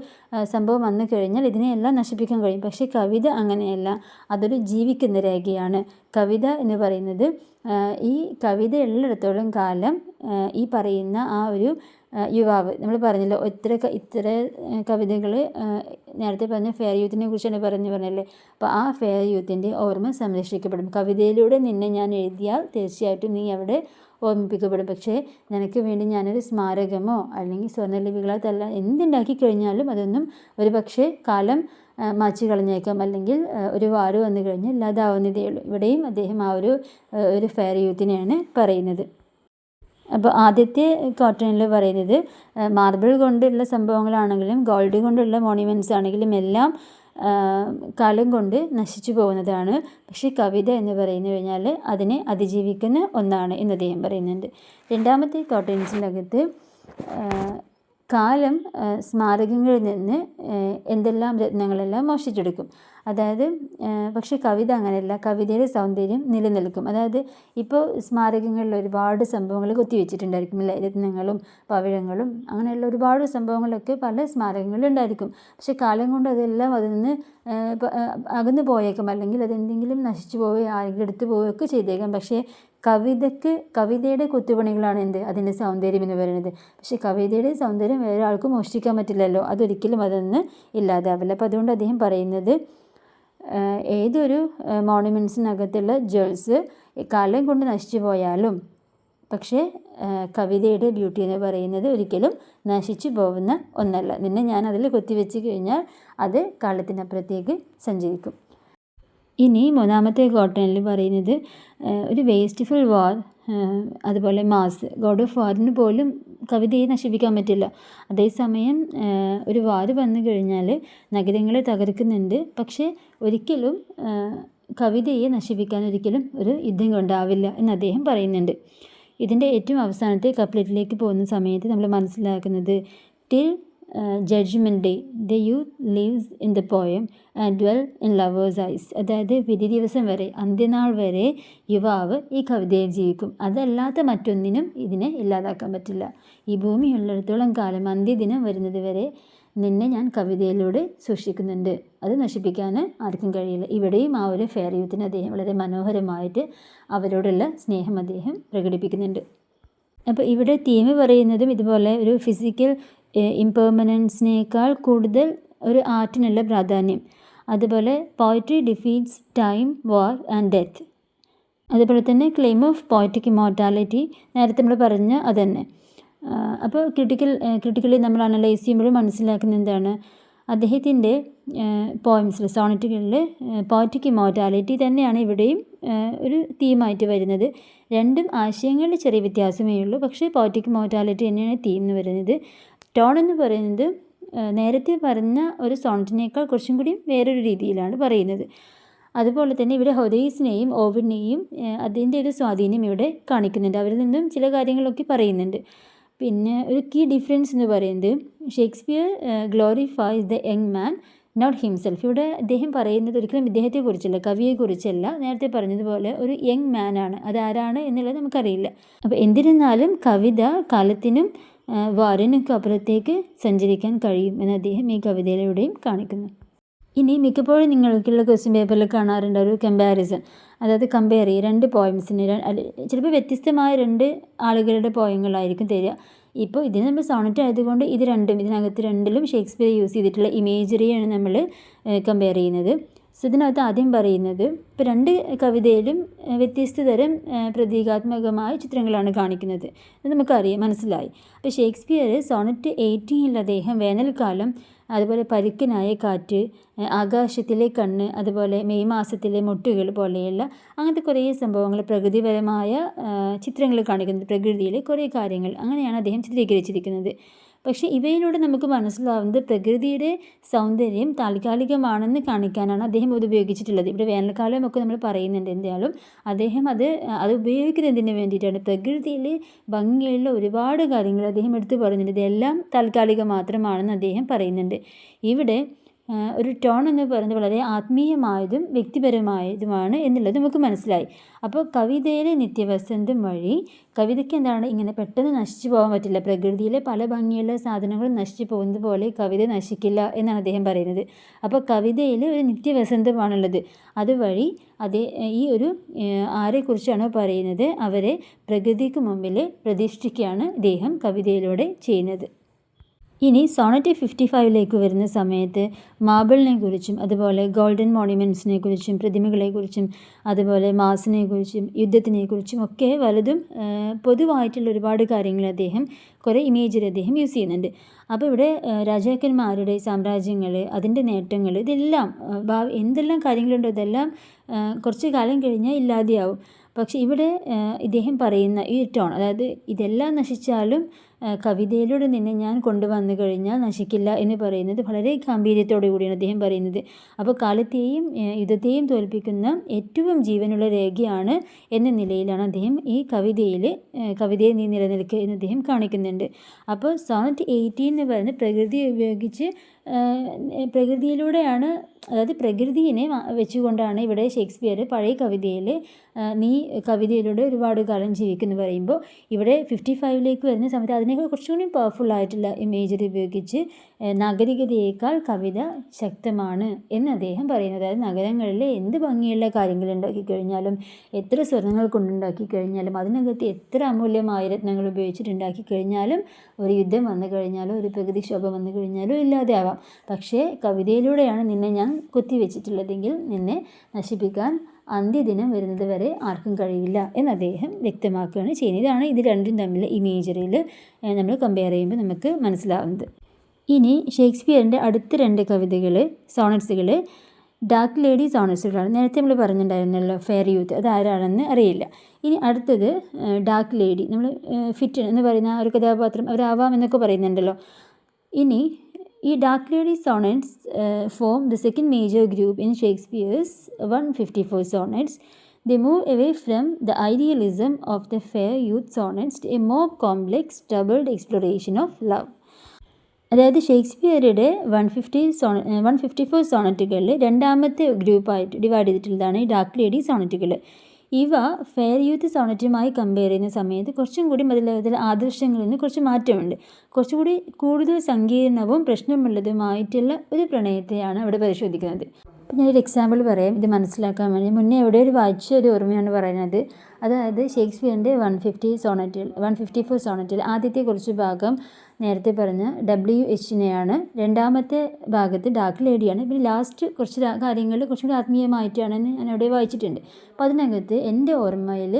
[SPEAKER 1] സംഭവം വന്നു കഴിഞ്ഞാൽ ഇതിനെയെല്ലാം നശിപ്പിക്കാൻ കഴിയും. പക്ഷേ കവിത അങ്ങനെയല്ല, അതൊരു ജീവിക്കുന്ന രേഖയാണ്. കവിത എന്ന് പറയുന്നത് ഈ കവിത ഉള്ളിടത്തോളം കാലം ഈ പറയുന്ന ആ ഒരു യുവാവ്, നമ്മൾ പറഞ്ഞല്ലോ ഇത്ര കവിതകൾ നേരത്തെ പറഞ്ഞ ഫെയർ യൂത്തിനെ കുറിച്ചാണ് പറഞ്ഞല്ലേ. അപ്പോൾ ആ ഫെയർ യൂത്തിൻ്റെ ഓർമ്മ സംരക്ഷിക്കപ്പെടും. കവിതയിലൂടെ നിന്നെ ഞാൻ എഴുതിയാൽ തീർച്ചയായിട്ടും നീ അവിടെ ഓർമ്മിപ്പിക്കപ്പെടും. പക്ഷേ നിനക്ക് വേണ്ടി ഞാനൊരു സ്മാരകമോ അല്ലെങ്കിൽ സ്വർണ്ണലിപികളോ എന്തുണ്ടാക്കി കഴിഞ്ഞാലും അതൊന്നും ഒരു പക്ഷേ കാലം മാച്ച് കളഞ്ഞേക്കാം, അല്ലെങ്കിൽ ഒരു വാറ് വന്നു കഴിഞ്ഞാൽ ഇല്ലാതാവുന്നതേ ഉള്ളൂ. ഇവിടെയും അദ്ദേഹം ആ ഒരു ഫെയർ യൂത്തിനെയാണ് പറയുന്നത്. അപ്പോൾ ആദ്യത്തെ ക്വാർട്ടറിൽ പറയുന്നത് മാർബിൾ കൊണ്ടുള്ള സംഭവങ്ങളാണെങ്കിലും ഗോൾഡ് കൊണ്ടുള്ള മോണ്യുമെൻറ്റ്സ് ആണെങ്കിലും എല്ലാം കാലം കൊണ്ട് നശിച്ചു പോകുന്നതാണ്. പക്ഷേ കവിത എന്ന് പറഞ്ഞു കഴിഞ്ഞാൽ അതിനെ അതിജീവിക്കുന്ന ഒന്നാണ് എന്ന് അദ്ദേഹം പറയുന്നുണ്ട്. രണ്ടാമത്തെ ക്വാർട്ടറിൻസിനകത്ത് കാലം സ്മാരകങ്ങളിൽ നിന്ന് എന്തെല്ലാം രത്നങ്ങളെല്ലാം മോഷ്ടിച്ചെടുക്കും. അതായത് പക്ഷേ കവിത അങ്ങനെയല്ല, കവിതയുടെ സൗന്ദര്യം നിലനിൽക്കും. അതായത് ഇപ്പോൾ സ്മാരകങ്ങളിൽ ഒരുപാട് സംഭവങ്ങൾ കൊത്തിവെച്ചിട്ടുണ്ടായിരിക്കും അല്ലേ, രത്നങ്ങളും പവിഴങ്ങളും അങ്ങനെയുള്ള ഒരുപാട് സംഭവങ്ങളൊക്കെ പല സ്മാരകങ്ങളിലും ഉണ്ടായിരിക്കും. പക്ഷേ കാലം കൊണ്ട് അതെല്ലാം അതിൽ നിന്ന് അകന്നു പോയേക്കാം, അല്ലെങ്കിൽ അതെന്തെങ്കിലും നശിച്ചു പോവുകയോ ആരെങ്കിലും എടുത്തു പോവുകയൊക്കെ ചെയ്തേക്കാം. പക്ഷേ കവിതയുടെ കൊത്തുപണികളാണ് അതിൻ്റെ സൗന്ദര്യം എന്ന് പറയുന്നത്. പക്ഷേ കവിതയുടെ സൗന്ദര്യം വേറെ ആൾക്കും മോഷ്ടിക്കാൻ പറ്റില്ലല്ലോ, അതൊരിക്കലും അതൊന്ന് ഇല്ലാതാവില്ല. അപ്പോൾ അതുകൊണ്ട് അദ്ദേഹം പറയുന്നത് ഏതൊരു മോണുമെൻറ്റ്സിനകത്തുള്ള ജ്വൽസ് കാലം കൊണ്ട് നശിച്ചു പോയാലും പക്ഷേ കവിതയുടെ ബ്യൂട്ടി എന്ന് പറയുന്നത് ഒരിക്കലും നശിച്ചു പോകുന്ന ഒന്നല്ല. നിന്നെ ഞാൻ അതിൽ കൊത്തിവെച്ച് കഴിഞ്ഞാൽ അത് കാലത്തിനപ്പുറത്തേക്ക് സഞ്ചരിക്കും. ഇനി മൂന്നാമത്തെ ക്വാർട്ടറിൽ പറയുന്നത് ഒരു വേസ്റ്റ്ഫുൾ വാർ, അതുപോലെ മാസ്. ഗോഡ് ഓഫ് വാറിന് പോലും കവിതയെ നശിപ്പിക്കാൻ പറ്റില്ല. അതേസമയം ഒരു വാർ വന്നു കഴിഞ്ഞാൽ നഗരങ്ങളെ തകർക്കുന്നുണ്ട്, പക്ഷേ ഒരിക്കലും കവിതയെ നശിപ്പിക്കാൻ ഒരിക്കലും ഒരു യുദ്ധം കൊണ്ടാവില്ല എന്ന് അദ്ദേഹം പറയുന്നുണ്ട്. ഇതിൻ്റെ ഏറ്റവും അവസാനത്തെ കപ്ലറ്റിലേക്ക് പോകുന്ന സമയത്ത് നമ്മൾ മനസ്സിലാക്കുന്നത് till judgment day the youth lives in the poem and dwell in lovers' eyes. അതായത് വിധി ദിവസം വരെ, അന്ത്യനാൾ വരെ യുവാവ് ഈ കവിതയിൽ ജീവിക്കും. അതല്ലാത്ത മറ്റൊന്നിനും ഇതിനെ ഇല്ലാതാക്കാൻ പറ്റില്ല. ഈ ഭൂമിയുള്ളിടത്തോളം കാലം അന്ത്യദിനം വരുന്നത് വരെ നിന്നെ ഞാൻ കവിതയിലൂടെ സൂക്ഷിക്കുന്നുണ്ട്. അത് നശിപ്പിക്കാൻ ആർക്കും കഴിയില്ല. ഇവിടെയും ആ ഒരു ഫെയർ യൂത്തിന് അദ്ദേഹം വളരെ മനോഹരമായിട്ട് അവരോടുള്ള സ്നേഹം അദ്ദേഹം പ്രകടിപ്പിക്കുന്നുണ്ട്. അപ്പോൾ ഇവിടെ തീം പറയുന്നതും ഇതുപോലെ ഒരു ഫിസിക്കൽ ഇംപെർമനൻസിനേക്കാൾ കൂടുതൽ ഒരു ആർട്ടിനുള്ള പ്രാധാന്യം, അതുപോലെ poetry defeats time, war and death, അതുപോലെ തന്നെ ക്ലെയിം ഓഫ് പോയറ്റിക് ഇമ്മോർട്ടാലിറ്റി, നേരത്തെ നമ്മൾ പറഞ്ഞ അതുതന്നെ. അപ്പോൾ ക്രിട്ടിക്കലി നമ്മൾ അനലൈസ് ചെയ്യുമ്പോൾ മനസ്സിലാക്കുന്ന എന്താണ്, അദ്ദേഹത്തിൻ്റെ പോയംസിൽ, സോണറ്റുകളിൽ പോയറ്റിക് ഇമ്മോർട്ടാലിറ്റി തന്നെയാണ് ഇവിടെയും ഒരു തീമായിട്ട് വരുന്നത്. രണ്ടും ആശയങ്ങളിൽ ചെറിയ വ്യത്യാസമേ ഉള്ളൂ, പക്ഷേ പോയറ്റിക് ഇമ്മോർട്ടാലിറ്റി തന്നെയാണ് തീം എന്ന് വരുന്നത്. ടോൺ എന്ന് പറയുന്നത് നേരത്തെ പറഞ്ഞ ഒരു സോണറ്റിനേക്കാൾ കുറച്ചും കൂടി വേറൊരു രീതിയിലാണ് പറയുന്നത്. അതുപോലെ തന്നെ ഇവിടെ ഹൊറേസിനെയും ഓവിഡിനെയും അതിൻ്റെ ഒരു സ്വാധീനം ഇവിടെ കാണിക്കുന്നുണ്ട്. അവരിൽ നിന്നും ചില കാര്യങ്ങളൊക്കെ പറയുന്നുണ്ട്. പിന്നെ ഒരു കീ ഡിഫറൻസ് എന്ന് പറയുന്നത് Shakespeare glorifies the young man, not himself. ഇവിടെ അദ്ദേഹം പറയുന്നത് ഒരിക്കലും ഇദ്ദേഹത്തെക്കുറിച്ചല്ല, കവിയെക്കുറിച്ചല്ല. നേരത്തെ പറഞ്ഞതുപോലെ ഒരു യങ് മാൻ ആണ്. അതാരാണ് എന്നുള്ളത് നമുക്കറിയില്ല. അപ്പോൾ എന്തിരുന്നാലും കവിത കാലത്തിനും വാറിനൊക്കെ അപ്പുറത്തേക്ക് സഞ്ചരിക്കാൻ കഴിയും എന്ന് അദ്ദേഹം ഈ കവിതയിലൂടെയും കാണിക്കുന്നു. ഇനി മിക്കപ്പോഴും നിങ്ങൾക്കുള്ള ക്വസ്റ്റ്യൻ പേപ്പറിൽ കാണാറുണ്ട് ഒരു കമ്പാരിസൺ, അതായത് കമ്പയർ ചെയ്യുക രണ്ട് പോയംസിന്. ചിലപ്പോൾ വ്യത്യസ്തമായ രണ്ട് ആളുകളുടെ പോയങ്ങളായിരിക്കും തരിക. ഇപ്പോൾ ഇതിന് നമ്മൾ സോണറ്റ് ആയതുകൊണ്ട് ഇത് രണ്ടും, ഇതിനകത്ത് രണ്ടിലും ഷേക്സ്പിയർ യൂസ് ചെയ്തിട്ടുള്ള ഇമേജറിയാണ് നമ്മൾ കമ്പയർ ചെയ്യുന്നത്. സോ ഇതിനകത്ത് ആദ്യം പറയുന്നത്, ഇപ്പോൾ രണ്ട് കവിതയിലും വ്യത്യസ്ത തരം പ്രതീകാത്മകമായ ചിത്രങ്ങളാണ് കാണിക്കുന്നത്. അത് നമുക്കറിയാം, മനസ്സിലായി. അപ്പോൾ ഷേക്സ്പിയർ സോണറ്റ് 18 അദ്ദേഹം വേനൽക്കാലം, അതുപോലെ പരുക്കനായ കാറ്റ്, ആകാശത്തിലെ കണ്ണ്, അതുപോലെ മെയ് മാസത്തിലെ മുട്ടുകൾ പോലെയുള്ള അങ്ങനത്തെ കുറേ സംഭവങ്ങൾ, പ്രകൃതിപരമായ ചിത്രങ്ങൾ കാണിക്കുന്നത്, പ്രകൃതിയിലെ കുറേ കാര്യങ്ങൾ, അങ്ങനെയാണ് അദ്ദേഹം ചിത്രീകരിച്ചിരിക്കുന്നത്. പക്ഷേ ഇവയിലൂടെ നമുക്ക് മനസ്സിലാവുന്നത് പ്രകൃതിയുടെ സൗന്ദര്യം താൽക്കാലികമാണെന്ന് കാണിക്കാനാണ് അദ്ദേഹം ഇത് ഉപയോഗിച്ചിട്ടുള്ളത്. ഇവിടെ വേനൽക്കാലമൊക്കെ നമ്മൾ പറയുന്നുണ്ട്, എന്തായാലും അദ്ദേഹം അത് ഉപയോഗിക്കുന്നത് എന്തിനു വേണ്ടിയിട്ടാണ്, പ്രകൃതിയിലെ ഭംഗിയുള്ള ഒരുപാട് കാര്യങ്ങൾ അദ്ദേഹം എടുത്തു പറയുന്നുണ്ട്. ഇതെല്ലാം താൽക്കാലികം മാത്രമാണെന്ന് അദ്ദേഹം പറയുന്നുണ്ട്. ഇവിടെ ഒരു ടോൺ എന്ന് പറയുന്നത് വളരെ ആത്മീയമായതും വ്യക്തിപരമായതുമാണ് എന്നുള്ളത് നമുക്ക് മനസ്സിലായി. അപ്പോൾ കവിതയിലെ നിത്യവസന്തം വഴി കവിതയ്ക്ക് എന്താണ്, ഇങ്ങനെ പെട്ടെന്ന് നശിച്ചു പോകാൻ പറ്റില്ല. പ്രകൃതിയിലെ പല ഭംഗിയുള്ള സാധനങ്ങളും നശിച്ചു പോകുന്നത് പോലെ കവിത നശിക്കില്ല എന്നാണ് അദ്ദേഹം പറയുന്നത്. അപ്പോൾ കവിതയിൽ ഒരു നിത്യവസന്തമാണുള്ളത്. അതുവഴി ഈ ഒരു ആരെക്കുറിച്ചാണോ പറയുന്നത് അവരെ പ്രകൃതിക്ക് മുമ്പിൽ പ്രതിഷ്ഠിക്കുകയാണ് ഇദ്ദേഹം കവിതയിലൂടെ ചെയ്യുന്നത്. ഇനി സോണറ്റ് 55 വരുന്ന സമയത്ത് മാർബിളിനെ കുറിച്ചും, അതുപോലെ ഗോൾഡൻ മോണ്യുമെൻറ്റ്സിനെ കുറിച്ചും, പ്രതിമകളെക്കുറിച്ചും, അതുപോലെ മാസിനെ കുറിച്ചും, യുദ്ധത്തിനെ കുറിച്ചും ഒക്കെ വലുതും പൊതുവായിട്ടുള്ള ഒരുപാട് കാര്യങ്ങൾ അദ്ദേഹം, കുറേ ഇമേജറി അദ്ദേഹം യൂസ് ചെയ്യുന്നുണ്ട്. അപ്പോൾ ഇവിടെ രാജാക്കന്മാരുടെ സാമ്രാജ്യങ്ങൾ, അതിൻ്റെ നേട്ടങ്ങൾ, ഇതെല്ലാം എന്തെല്ലാം കാര്യങ്ങളുണ്ടോ ഇതെല്ലാം കുറച്ച് കാലം കഴിഞ്ഞാൽ ഇല്ലാതെയാവും. പക്ഷേ ഇവിടെ ഇദ്ദേഹം പറയുന്ന ഈ ടോൺ, അതായത് ഇതെല്ലാം നശിച്ചാലും കവിതയിലൂടെ നിന്നെ ഞാൻ കൊണ്ടുവന്നു കഴിഞ്ഞാൽ നശിക്കില്ല എന്ന് പറയുന്നത് വളരെ ഗാംഭീര്യത്തോടു കൂടിയാണ് അദ്ദേഹം പറയുന്നത്. അപ്പോൾ കാലത്തെയും യുദ്ധത്തെയും തോൽപ്പിക്കുന്ന ഏറ്റവും ജീവനുള്ള രേഖയാണ് എന്ന നിലയിലാണ് അദ്ദേഹം ഈ കവിതയെ നീ നിലനിൽക്കുക എന്ന് അദ്ദേഹം കാണിക്കുന്നുണ്ട്. അപ്പോൾ സോണറ്റ് 18 എന്ന് പറയുന്നത് പ്രകൃതി ഉപയോഗിച്ച് പ്രകൃതിയിലൂടെയാണ്, അതായത് പ്രകൃതിയെ വെച്ചുകൊണ്ടാണ് ഇവിടെ ഷേക്സ്പിയർ പഴയ കവിതയിൽ നീ കവിതയിലൂടെ ഒരുപാട് കാലം ജീവിക്കുന്നു പറയുമ്പോൾ, ഇവിടെ 55 വരുന്ന സമയത്ത് അതിനേക്കാൾ കുറച്ചുകൂടി പവർഫുൾ ആയിട്ടുള്ള ഇമേജറി ഉപയോഗിച്ച് നാഗരികതയേക്കാൾ കവിത ശക്തമാണ് എന്ന് അദ്ദേഹം പറയുന്നത്. അതായത് നഗരങ്ങളിൽ എന്ത് ഭംഗിയുള്ള കാര്യങ്ങൾ ഉണ്ടാക്കി കഴിഞ്ഞാലും, എത്ര സ്വർണ്ണങ്ങൾ കൊണ്ടുണ്ടാക്കി കഴിഞ്ഞാലും, അതിനകത്ത് എത്ര അമൂല്യമായ രത്നങ്ങൾ ഉപയോഗിച്ചിട്ടുണ്ടാക്കി കഴിഞ്ഞാലും, ഒരു യുദ്ധം വന്നു കഴിഞ്ഞാലോ ഒരു പ്രകൃതിക്ഷോഭം വന്നു കഴിഞ്ഞാലോ ഇല്ലാതെ ആവാം. പക്ഷേ കവിതയിലൂടെയാണ് നിന്നെ ഞാൻ കൊത്തിവെച്ചിട്ടുള്ളതെങ്കിൽ നിന്നെ നശിപ്പിക്കാൻ അന്ത്യദിനം വരുന്നത് വരെ ആർക്കും കഴിയില്ല എന്ന് അദ്ദേഹം വ്യക്തമാക്കുകയാണ് ചെയ്യുന്നത്. ഇതാണ് ഇത് രണ്ടും തമ്മിൽ ഇമേജറിയിൽ നമ്മൾ കമ്പയർ ചെയ്യുമ്പോൾ നമുക്ക് മനസ്സിലാവുന്നത്. ഇനി ഷേക്സ്പിയറിൻ്റെ അടുത്ത രണ്ട് കവിതകൾ, സോണറ്റ്സുകൾ, ഡാർക്ക് ലേഡി സോണറ്റ്സുകളാണ്. നേരത്തെ നമ്മൾ പറഞ്ഞിട്ടുണ്ടായിരുന്നല്ലോ ഫെയർ യൂത്ത്, അത് ആരാണെന്ന് അറിയില്ല. ഇനി അടുത്തത് ഡാർക്ക് ലേഡി, നമ്മൾ ഫിറ്റ് എന്ന് പറയുന്ന ഒരു കഥാപാത്രം അവരാവാം എന്നൊക്കെ പറയുന്നുണ്ടല്ലോ. ഇനി ഈ dark lady sonnets form the second major group in Shakespeare's 154 sonnets. They move away from the idealism of the fair youth sonnets to a more complex, troubled exploration of love. അതായത് ഷേക്സ്പിയറുടെ 154 സോണറ്റുകളിൽ രണ്ടാമത്തെ ഗ്രൂപ്പായിട്ട് ഡിവൈഡ് ചെയ്തിട്ടുള്ളതാണ് ഈ dark lady സോണറ്റുകൾ. ഇവ fair youth സോണറ്റുമായി compare ചെയ്യുന്ന സമയത്ത് കുറച്ചും കൂടി അതിൽ ആദർശങ്ങളിൽ നിന്ന് കുറച്ച് മാറ്റമുണ്ട്. കുറച്ചുകൂടി കൂടുതൽ സങ്കീർണവും പ്രശ്നമുള്ളതുമായിട്ടുള്ള ഒരു പ്രണയത്തെയാണ് അവിടെ പരിശോധിക്കുന്നത്. അപ്പം ഞാനൊരു എക്സാമ്പിൾ പറയാം ഇത് മനസ്സിലാക്കാൻ വേണ്ടി. മുന്നേ എവിടെ വായിച്ച ഒരു ഓർമ്മയാണ് പറയുന്നത്. അതായത് ഷേക്സ്പിയറിൻ്റെ 154 സോണറ്റിൽ ആദ്യത്തെ കുറച്ച് ഭാഗം നേരത്തെ പറഞ്ഞ WHനെയാണ്, രണ്ടാമത്തെ ഭാഗത്ത് ഡാർക്ക് ലേഡിയാണ്, പിന്നെ ലാസ്റ്റ് കുറച്ച് കാര്യങ്ങൾ കുറച്ചുകൂടി ആത്മീയമായിട്ടാണെന്ന് ഞാൻ അവിടെ വായിച്ചിട്ടുണ്ട്. അപ്പോൾ അതിനകത്ത് എൻ്റെ ഓർമ്മയിൽ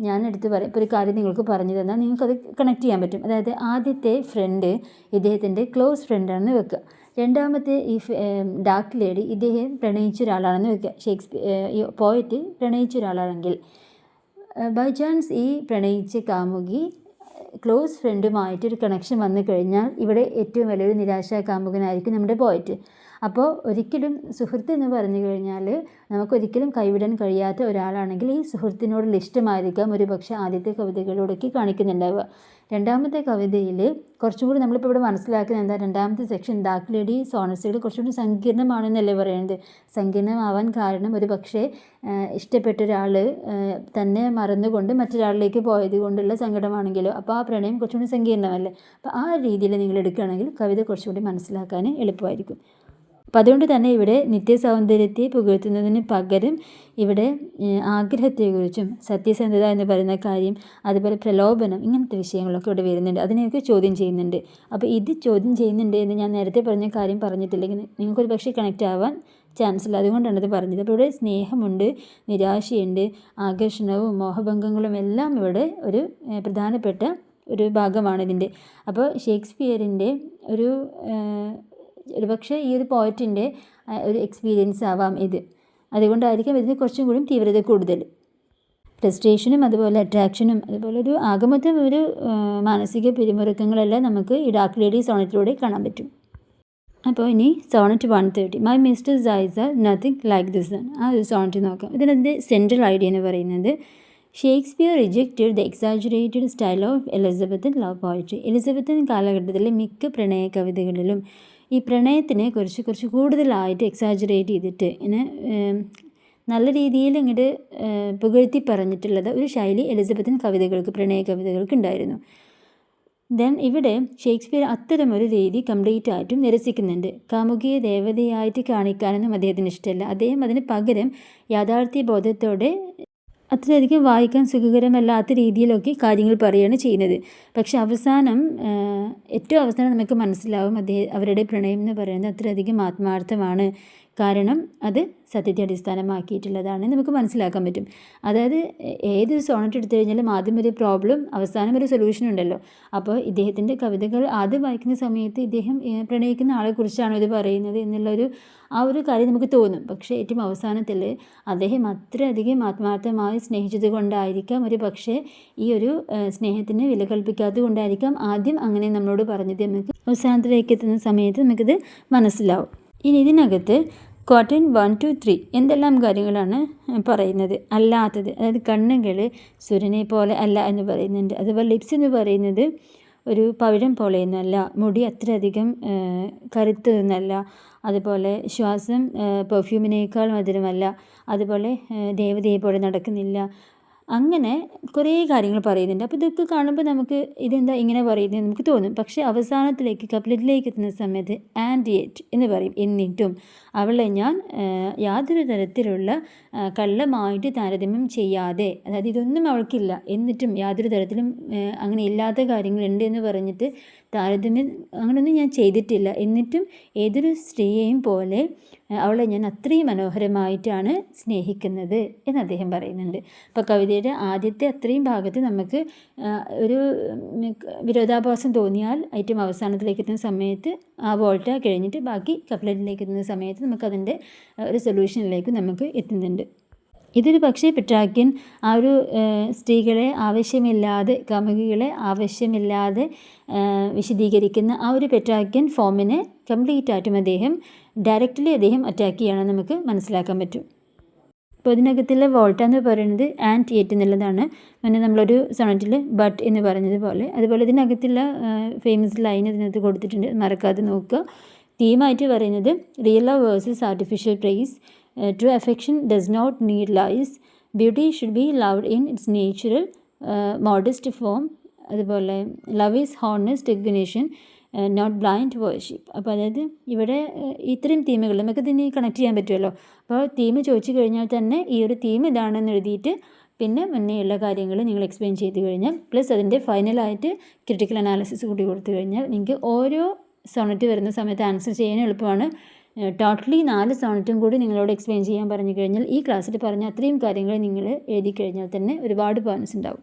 [SPEAKER 1] ഞാൻ എടുത്ത് പറയാം. ഇപ്പോൾ ഒരു കാര്യം നിങ്ങൾക്ക് പറഞ്ഞു തന്നാൽ നിങ്ങൾക്കത് കണക്ട് ചെയ്യാൻ പറ്റും. അതായത് ആദ്യത്തെ ഫ്രണ്ട് ഇദ്ദേഹത്തിൻ്റെ ക്ലോസ് ഫ്രണ്ടാണെന്ന് വെക്കുക. രണ്ടാമത്തെ ഈ ഡാർക്ക് ലേഡി ഇദ്ദേഹം പ്രണയിച്ച ഒരാളാണെന്ന് വെക്കുക. ഈ പോയറ്റ് പ്രണയിച്ച ഒരാളാണെങ്കിൽ ബൈ ചാൻസ് ഈ പ്രണയിച്ച കാമുകി ക്ലോസ് ഫ്രണ്ടുമായിട്ടൊരു കണക്ഷൻ വന്നു കഴിഞ്ഞാൽ ഇവിടെ ഏറ്റവും വലിയൊരു നിരാശാ കാമുകനായിരിക്കും നമ്മുടെ പോയറ്റ്. അപ്പോൾ ഒരിക്കലും സുഹൃത്ത് എന്ന് പറഞ്ഞു കഴിഞ്ഞാൽ നമുക്കൊരിക്കലും കൈവിടാൻ കഴിയാത്ത ഒരാളാണെങ്കിൽ ഈ സുഹൃത്തിനോടുള്ള ഇഷ്ടമായിരിക്കാം ഒരു പക്ഷേ ആദ്യത്തെ കവിതകളിലൂടെയൊക്കെ കാണിക്കുന്നുണ്ടാവുക. രണ്ടാമത്തെ കവിതയിൽ കുറച്ചുകൂടി നമ്മളിപ്പോൾ ഇവിടെ മനസ്സിലാക്കുന്നത് എന്താ, രണ്ടാമത്തെ സെക്ഷൻ ഡാർക്ക് ലേഡി സോണറ്റ്സുകൾ കുറച്ചുകൂടി സങ്കീർണമാണെന്നല്ലേ പറയുന്നത്. സങ്കീർണമാവാൻ കാരണം ഒരു പക്ഷേ ഇഷ്ടപ്പെട്ട ഒരാൾ തന്നെ മറന്നുകൊണ്ട് മറ്റൊരാളിലേക്ക് പോയത് കൊണ്ടുള്ള സങ്കടമാണെങ്കിലോ, അപ്പോൾ ആ പ്രണയം കുറച്ചുകൂടി സങ്കീർണമല്ലേ. അപ്പോൾ ആ രീതിയിൽ നിങ്ങൾ എടുക്കുകയാണെങ്കിൽ കവിത കുറച്ചുകൂടി മനസ്സിലാക്കാൻ എളുപ്പമായിരിക്കും. അപ്പം അതുകൊണ്ട് തന്നെ ഇവിടെ നിത്യസൗന്ദര്യത്തെ പുകഴ്ത്തുന്നതിന് പകരം ഇവിടെ ആഗ്രഹത്തെക്കുറിച്ചും സത്യസന്ധത എന്ന് പറയുന്ന കാര്യം, അതുപോലെ പ്രലോഭനം, ഇങ്ങനത്തെ വിഷയങ്ങളൊക്കെ ഇവിടെ വരുന്നുണ്ട്. അതിനെയൊക്കെ ചോദ്യം ചെയ്യുന്നുണ്ട്. അപ്പോൾ ഇത് ചോദ്യം ചെയ്യുന്നുണ്ട് എന്ന് ഞാൻ നേരത്തെ പറഞ്ഞ കാര്യം പറഞ്ഞിട്ടില്ലെങ്കിൽ നിങ്ങൾക്കൊരു പക്ഷേ കണക്റ്റ് ആവാൻ ചാൻസ് ഇല്ല. അതുകൊണ്ടാണ് ഇത് പറഞ്ഞത്. അപ്പോൾ ഇവിടെ സ്നേഹമുണ്ട്, നിരാശയുണ്ട്, ആകർഷണവും മോഹഭംഗങ്ങളും എല്ലാം ഇവിടെ ഒരു പ്രധാനപ്പെട്ട ഒരു ഭാഗമാണ് ഇതിൻ്റെ. അപ്പോൾ ഷേക്സ്പിയറിൻ്റെ ഒരു പക്ഷേ ഈ ഒരു പോയറ്റിൻ്റെ ഒരു എക്സ്പീരിയൻസ് ആവാം ഇത്. അതുകൊണ്ടായിരിക്കും ഇതിന് കുറച്ചും കൂടി തീവ്രത കൂടുതൽ. ഫ്രസ്ട്രേഷനും അതുപോലെ അട്രാക്ഷനും അതുപോലെ ഒരു ആകമൊത്തം ഒരു മാനസിക പിരിമുറുക്കങ്ങളെല്ലാം നമുക്ക് ഈ ഡാർക്ക് ലേഡി സോണറ്റിലൂടെ കാണാൻ പറ്റും. അപ്പോൾ ഇനി sonnet 130 my mistress' eyes are nothing like this ആണ്. ആ ഒരു സോണറ്റ് നോക്കാം. ഇതിൻ്റെ സെൻട്രൽ ഐഡിയ എന്ന് പറയുന്നത് Shakespeare rejected the exaggerated style of Elizabethan love poetry. Elizabethan കാലഘട്ടത്തിലെ മിക്ക പ്രണയ കവിതകളിലും ഈ പ്രണയത്തിനെ കുറച്ച് കൂടുതലായിട്ട് എക്സാജുറേറ്റ് ചെയ്തിട്ട് ഇങ്ങനെ നല്ല രീതിയിൽ ഇങ്ങോട്ട് പുകഴ്ത്തി പറഞ്ഞിട്ടുള്ളത് ഒരു ശൈലി എലിസബത്തൻ കവിതകൾക്ക്, പ്രണയ കവിതകൾക്ക് ഉണ്ടായിരുന്നു. ദെൻ ഇവിടെ ഷേക്സ്പിയർ അത്തരമൊരു രീതി കംപ്ലീറ്റ് ആയിട്ടും നിരസിക്കുന്നുണ്ട്. കാമുകിയെ ദേവതയായിട്ട് കാണിക്കാനൊന്നും അദ്ദേഹത്തിന് ഇഷ്ടമല്ല. അദ്ദേഹം അതിന് പകരം യാഥാർത്ഥ്യബോധത്തോടെ അത്രയധികം വായിക്കാൻ സുഖകരമല്ലാത്ത രീതിയിലൊക്കെ കാര്യങ്ങൾ പറയുകയാണ് ചെയ്യുന്നത്. പക്ഷെ ഏറ്റവും അവസാനം നമുക്ക് മനസ്സിലാവും അവരുടെ പ്രണയം എന്ന് പറയുന്നത് അത്രയധികം ആത്മാർത്ഥമാണ്. കാരണം അത് സത്യത്തെ അടിസ്ഥാനമാക്കിയിട്ടുള്ളതാണ് നമുക്ക് മനസ്സിലാക്കാൻ പറ്റും. അതായത് ഏതൊരു സോണറ്റ് എടുത്തു കഴിഞ്ഞാലും ആദ്യം ഒരു പ്രോബ്ലം അവസാനം ഒരു സൊല്യൂഷൻ ഉണ്ടല്ലോ. അപ്പോൾ ഇദ്ദേഹത്തിൻ്റെ കവിതകൾ ആദ്യം വായിക്കുന്ന സമയത്ത് ഇദ്ദേഹം പ്രണയിക്കുന്ന ആളെക്കുറിച്ചാണ് ഇത് പറയുന്നത് എന്നുള്ളൊരു ആ ഒരു കാര്യം നമുക്ക് തോന്നും. പക്ഷേ ഏറ്റവും അവസാനത്തിൽ അദ്ദേഹം അത്രയധികം ആത്മാർത്ഥമായി സ്നേഹിച്ചത് കൊണ്ടായിരിക്കാം, ഒരു പക്ഷേ ഈ ഒരു സ്നേഹത്തിന് വില കൽപ്പിക്കാത്തത് കൊണ്ടായിരിക്കാം ആദ്യം അങ്ങനെ നമ്മളോട് പറഞ്ഞത്. നമുക്ക് അവസാനത്തിലേക്ക് എത്തുന്ന സമയത്ത് നമുക്കിത് മനസ്സിലാവും. ഇനി ഇതിനകത്ത് ക്വാർട്ടൻ 1 to 3 എന്തെല്ലാം കാര്യങ്ങളാണ് പറയുന്നത്. അല്ലാത്തത്, അതായത് കണ്ണുകൾ സൂര്യനെ പോലെ അല്ല എന്ന് പറയുന്നുണ്ട്. അതുപോലെ ലിപ്സ് എന്ന് പറയുന്നത് ഒരു പവിഴം പോലെയൊന്നുമല്ല, മുടി അത്രയധികം കറുത്തതൊന്നുമല്ല, അതുപോലെ ശ്വാസം പെർഫ്യൂമിനേക്കാൾ മധുരമല്ല, അതുപോലെ ദേവതയെ പോലെ നടക്കുന്നില്ല, അങ്ങനെ കുറേ കാര്യങ്ങൾ പറയുന്നുണ്ട്. അപ്പോൾ ഇതൊക്കെ കാണുമ്പോൾ നമുക്ക് ഇതെന്താ ഇങ്ങനെ പറയുന്നത് നമുക്ക് തോന്നും. പക്ഷേ അവസാനത്തിലേക്ക് കപ്ലറ്റിലേക്ക് എത്തുന്ന സമയത്ത് ആൻഡ് യെറ്റ് എന്ന് പറയും. എന്നിട്ടും അവളെ ഞാൻ യാതൊരു തരത്തിലുള്ള കള്ളമായിട്ട് താരതമ്യം ചെയ്യാതെ, അതായത് ഇതൊന്നും അവൾക്കില്ല എന്നിട്ടും യാതൊരു തരത്തിലും അങ്ങനെ ഇല്ലാത്ത കാര്യങ്ങളുണ്ട് എന്ന് പറഞ്ഞിട്ട് താരതമ്യം അങ്ങനെയൊന്നും ഞാൻ ചെയ്തിട്ടില്ല. എന്നിട്ടും ഏതൊരു സ്ത്രീയെയും പോലെ അവളെ ഞാൻ അത്രയും മനോഹരമായിട്ടാണ് സ്നേഹിക്കുന്നത് എന്ന് അദ്ദേഹം പറയുന്നുണ്ട്. അപ്പോൾ കവിതയുടെ ആദ്യത്തെ അത്രയും ഭാഗത്ത് നമുക്ക് ഒരു വിരോധാഭാസം തോന്നിയാൽ ഏറ്റവും അവസാനത്തിലേക്ക് എത്തുന്ന സമയത്ത് ആ വോൾട്ട കഴിഞ്ഞിട്ട് ബാക്കി കപ്ലറ്റിലേക്ക് എത്തുന്ന സമയത്ത് നമുക്കതിൻ്റെ ഒരു സൊല്യൂഷനിലേക്ക് നമുക്ക് എത്തുന്നുണ്ട്. ഇതൊരു പക്ഷേ പെട്രാക്യൻ ആ ഒരു സ്ത്രീകളെ ആവശ്യമില്ലാതെ, കാമുകികളെ ആവശ്യമില്ലാതെ വിശദീകരിക്കുന്ന ആ ഒരു പെട്രാക്യൻ ഫോമിനെ കംപ്ലീറ്റ് ആയിട്ടും ഡയറക്റ്റ്ലി അറ്റാക്ക് ചെയ്യണമെന്ന് നമുക്ക് മനസ്സിലാക്കാൻ പറ്റും. അപ്പോൾ ഇതിനകത്തുള്ള വോൾട്ട എന്ന് പറയുന്നത് ആൻഡ് യെറ്റ് എന്നുള്ളതാണ്. പിന്നെ നമ്മളൊരു സോണറ്റിൽ ബട്ട് എന്ന് പറഞ്ഞതുപോലെ. അതുപോലെ ഇതിനകത്തുള്ള ഫേമസ് ലൈൻ ഇതിനകത്ത് കൊടുത്തിട്ടുണ്ട്, മറക്കാതെ നോക്കുക. തീമായിട്ട് പറയുന്നത് real love versus artificial praise. True affection does not need lies. Beauty should be loved in its natural, modest form. അതുപോലെ love is honest recognition, not blind worship. അപ്പോൾ അതായത് ഇവിടെ ഇത്രയും തീമുകൾ നമുക്ക് ഇതിന് കണക്ട് ചെയ്യാൻ പറ്റുമല്ലോ. അപ്പോൾ തീം ചോദിച്ചു കഴിഞ്ഞാൽ തന്നെ ഈ ഒരു തീം ഇതാണെന്ന് എഴുതിയിട്ട് പിന്നെ മുന്നേയുള്ള കാര്യങ്ങൾ നിങ്ങൾ എക്സ്പ്ലെയിൻ ചെയ്ത് കഴിഞ്ഞാൽ പ്ലസ് അതിൻ്റെ ഫൈനലായിട്ട് ക്രിട്ടിക്കൽ അനാലിസിസ് കൂടി കൊടുത്തു കഴിഞ്ഞാൽ നിങ്ങൾക്ക് ഓരോ സോണറ്റ് വരുന്ന സമയത്ത് ആൻസർ ചെയ്യാൻ എളുപ്പമാണ്. ടോട്ടലി 4 സോണറ്റും കൂടി നിങ്ങളോട് എക്സ്പ്ലെയിൻ ചെയ്യാൻ പറഞ്ഞു കഴിഞ്ഞാൽ ഈ ക്ലാസ്സിൽ പറഞ്ഞ അത്രയും കാര്യങ്ങൾ നിങ്ങൾ എഴുതി കഴിഞ്ഞാൽ തന്നെ ഒരുപാട് പോയിൻറ്റ്സ് ഉണ്ടാവും.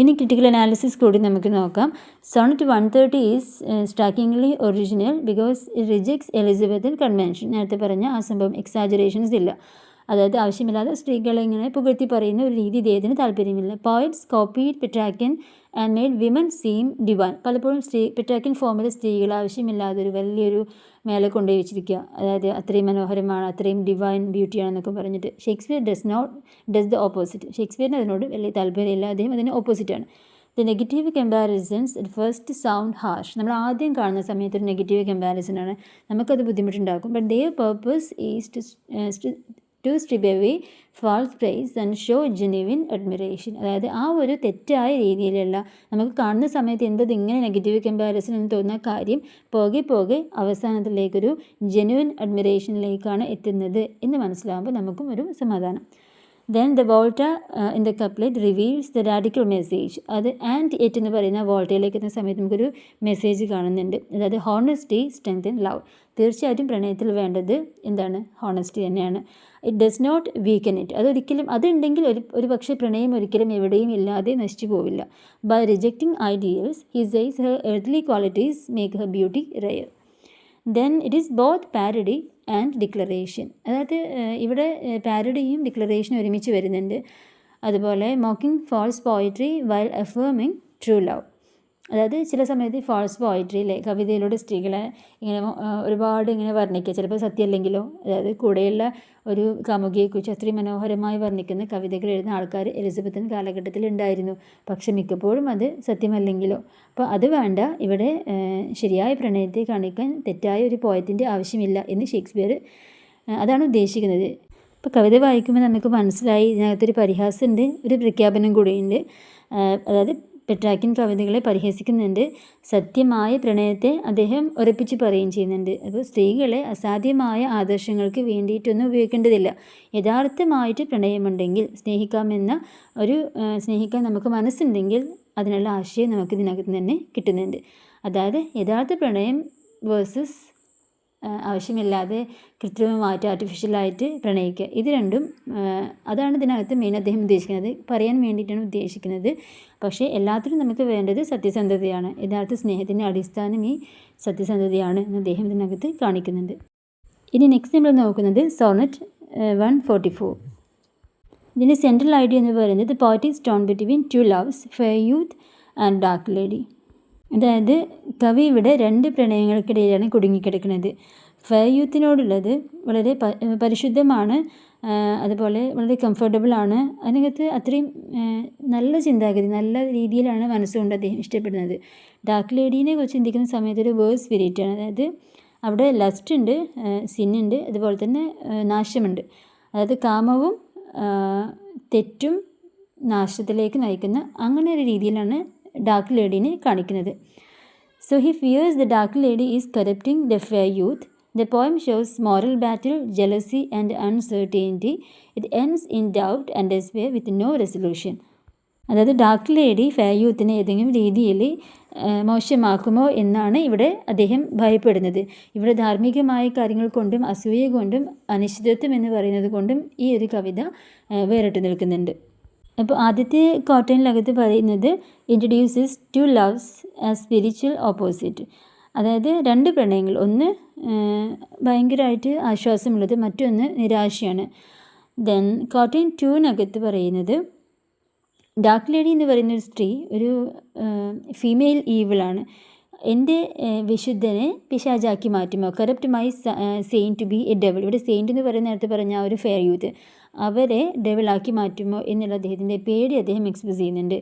[SPEAKER 1] ഇനി ക്രിട്ടിക്കൽ അനാലിസിസ് കൂടി നമുക്ക് നോക്കാം. Sonnet 130 is strikingly original because it rejects Elizabethan convention. നേരത്തെ പറഞ്ഞ ആ സംഭവം എക്സാജറേഷൻസ് ഇല്ല. അതായത് ആവശ്യമില്ലാതെ സ്ത്രീകളെ ഇങ്ങനെ പുകഴ്ത്തി പറയുന്ന ഒരു രീതി ഇദ്ദേഹത്തിന് താല്പര്യമില്ല. Poets copied Petrarchan and made women seem divine. പലപ്പോഴും പെട്രാക്യൻ ഫോമിൽ സ്ത്രീകൾ ആവശ്യമില്ലാതെ ഒരു വലിയൊരു മേലെ കൊണ്ടുപോയി വെച്ചിരിക്കുക. അതായത് അത്രയും മനോഹരമാണ്, അത്രയും ഡിവൈൻ ബ്യൂട്ടിയാണെന്നൊക്കെ പറഞ്ഞിട്ട്. Shakespeare does the opposite. ഷേക്സ്പിയറിന് അതിനോട് വലിയ താല്പര്യമില്ല, അദ്ദേഹം അതിന് ഓപ്പോസിറ്റാണ്. The negative comparisons at first sound harsh. നമ്മൾ ആദ്യം കാണുന്ന സമയത്ത് ഒരു നെഗറ്റീവ് കമ്പാരിസനാണ്, നമുക്കത് ബുദ്ധിമുട്ടുണ്ടാക്കും. But their purpose is to strip away false praise and show genuine admiration. അതായത് ആ ഒരു തെറ്റായ രീതിയിലുള്ള നമുക്ക് കാണുന്ന സമയത്ത് എന്തത് ഇങ്ങനെ നെഗറ്റീവ് കമ്പാരിസൺ എന്ന് തോന്നുന്ന കാര്യം പോകെ അവസാനത്തിലേക്കൊരു ജെന്യുവിൻ അഡ്മിറേഷനിലേക്കാണ് എത്തുന്നത് എന്ന് മനസ്സിലാകുമ്പോൾ നമുക്കും ഒരു സമാധാനം. Then the Volta in the couplet reveals the radical message. അത് ആൻഡ് എറ്റ് എന്ന് പറയുന്ന വോൾട്ടയിലേക്ക് എത്തുന്ന സമയത്ത് നമുക്കൊരു മെസ്സേജ് കാണുന്നുണ്ട്. അതായത് ഹോണസ്റ്റി സ്ട്രെങ്തൻ ലവ്. തീർച്ചയായിട്ടും പ്രണയത്തിൽ വേണ്ടത് എന്താണ്? ഹോണസ്റ്റി തന്നെയാണ്. It does not weaken it. അതൊരിക്കലും അതുണ്ടെങ്കിൽ ഒരു പക്ഷേ പ്രണയം ഒരിക്കലും എവിടെയും ഇല്ലാതെ നശിച്ചു പോവില്ല. By rejecting ideals he says her earthly qualities make her beauty rare. Then it is both parody and declaration. അതായത് ഇവിടെ പാരഡിയും ഡിക്ലറേഷനും ഒരുമിച്ച് വരുന്നുണ്ട്. അതുപോലെ mocking false poetry while affirming true love. അതായത് ചില സമയത്ത് ഫാൾസ് പോയിട്രിയിലെ കവിതയിലൂടെ സ്ത്രീകളെ ഇങ്ങനെ ഒരുപാട് ഇങ്ങനെ വർണ്ണിക്കുക, ചിലപ്പോൾ സത്യമല്ലെങ്കിലോ, അതായത് കൂടെയുള്ള ഒരു കാമുകിയെക്കുറിച്ച് അത്രയും മനോഹരമായി വർണ്ണിക്കുന്ന കവിതകൾ എഴുതുന്ന ആൾക്കാർ എലിസബത്തൻ കാലഘട്ടത്തിൽ ഉണ്ടായിരുന്നു. പക്ഷെ മിക്കപ്പോഴും അത് സത്യമല്ലെങ്കിലോ. അപ്പോൾ അത് വേണ്ട, ഇവിടെ ശരിയായ പ്രണയത്തെ കാണിക്കാൻ തെറ്റായ ഒരു പോയറ്റിൻ്റെ ആവശ്യമില്ല എന്ന് ഷേക്സ്പിയർ അതാണ് ഉദ്ദേശിക്കുന്നത്. ഇപ്പോൾ കവിത വായിക്കുമ്പോൾ നമുക്ക് മനസ്സിലായി ഇതിനകത്തൊരു പരിഹാസമുണ്ട്, ഒരു പ്രഖ്യാപനം കൂടിയുണ്ട്. അതായത് പെട്രാക്യൻ കവിതകളെ പരിഹസിക്കുന്നുണ്ട്. സത്യമായ പ്രണയത്തെ അദ്ദേഹം ഉറപ്പിച്ച് പറയുകയും ചെയ്യുന്നുണ്ട്. അപ്പോൾ സ്ത്രീകളെ അസാധ്യമായ ആദർശങ്ങൾക്ക് വേണ്ടിയിട്ടൊന്നും ഉപയോഗിക്കേണ്ടതില്ല. യഥാർത്ഥമായിട്ട് പ്രണയമുണ്ടെങ്കിൽ സ്നേഹിക്കാൻ നമുക്ക് മനസ്സുണ്ടെങ്കിൽ അതിനുള്ള ആശയം നമുക്ക് ഇതിനകത്ത് തന്നെ കിട്ടുന്നുണ്ട്. അതായത് യഥാർത്ഥ പ്രണയം വേഴ്സസ് ആവശ്യമില്ലാതെ കൃത്രിമമായിട്ട് ആർട്ടിഫിഷ്യലായിട്ട് പ്രണയിക്കുക, ഇത് രണ്ടും അതാണ് ഇതിനകത്ത് മെയിൻ അദ്ദേഹം ഉദ്ദേശിക്കുന്നത്, പറയാൻ വേണ്ടിയിട്ടാണ് ഉദ്ദേശിക്കുന്നത്. പക്ഷേ എല്ലാത്തിനും നമുക്ക് വേണ്ടത് സത്യസന്ധതയാണ്. യഥാർത്ഥ സ്നേഹത്തിൻ്റെ അടിസ്ഥാനം ഈ സത്യസന്ധതയാണ് എന്ന് അദ്ദേഹം ഇതിനകത്ത് കാണിക്കുന്നുണ്ട്. ഇനി നെക്സ്റ്റ് നമ്മൾ നോക്കുന്നത് സോണറ്റ് 144. ഇതിൻ്റെ സെൻട്രൽ ഐഡിയ എന്ന് പറയുന്നത് the poet is tone between two loves, fair youth and dark lady. അതായത് കവി ഇവിടെ 2 പ്രണയങ്ങൾക്കിടയിലാണ് കുടുങ്ങിക്കിടക്കുന്നത്. ഫെയർ യൂത്തിനോടുള്ളത് വളരെ പരിശുദ്ധമാണ്, അതുപോലെ വളരെ കംഫർട്ടബിളാണ്. അതിനകത്ത് അത്രയും നല്ല ചിന്താഗതി, നല്ല രീതിയിലാണ് മനസ്സുകൊണ്ട് അദ്ദേഹം ഇഷ്ടപ്പെടുന്നത്. ഡാർക്ക് ലേഡീനെ കുറിച്ച് ചിന്തിക്കുന്ന സമയത്ത് ഒരു വേഴ്സ് സ്പിരിറ്റാണ്. അതായത് അവിടെ ലസ്റ്റ് ഉണ്ട്, സിന്നുണ്ട്, അതുപോലെ തന്നെ നാശമുണ്ട്. അതായത് കാമവും തെറ്റും നാശത്തിലേക്ക് നയിക്കുന്ന അങ്ങനെ ഒരു രീതിയിലാണ് ഡാർക്ക് ലേഡീനെ കാണിക്കുന്നത്. So he fears the dark lady is corrupting the fair youth. The poem shows moral battle, jealousy and uncertainty. It ends in doubt and despair with no resolution. അതായത് ഡാർക്ക് ലേഡി ഫെയർ യൂത്തിനെ ഏതെങ്കിലും രീതിയിൽ മോശമാക്കുമോ എന്നാണ് ഇവിടെ അദ്ദേഹം ഭയപ്പെടുന്നത്. ഇവിടെ ധാർമ്മികമായ കാര്യങ്ങൾ കൊണ്ടും അസൂയ കൊണ്ടും അനിശ്ചിതത്വം എന്ന് പറയുന്നത് കൊണ്ടും ഈ ഒരു കവിത വേറിട്ട് നിൽക്കുന്നുണ്ട്. അപ്പോൾ ആദ്യത്തെ ക്വാർട്ടറിനകത്ത് പറയുന്നത് introduces two loves as spiritual opposite, അതായത് രണ്ട് പ്രണയങ്ങൾ, ഒന്ന് ഭയങ്കരമായിട്ട് ആശ്വാസമുള്ളത്, മറ്റൊന്ന് നിരാശയാണ്. ദെൻ ക്വാർട്ടർ 2 പറയുന്നത് ഡാർക്ക് ലേഡി എന്ന് പറയുന്ന ഒരു സ്ത്രീ ഒരു ഫീമെയിൽ ഈവിളാണ്. എൻ്റെ വിശുദ്ധനെ പിശാചാക്കി മാറ്റുമോ, corrupt my saint to be a devil. ഇവിടെ സെയിൻറ്റ് എന്ന് പറയുന്ന നേരത്തെ പറഞ്ഞ ആ ഒരു ഫെയർ യൂത്ത്, അവരെ ഡെവിളാക്കി മാറ്റുമോ എന്നുള്ള അദ്ദേഹത്തിൻ്റെ പേടി അദ്ദേഹം എക്സ്പ്രസ് ചെയ്യുന്നുണ്ട്.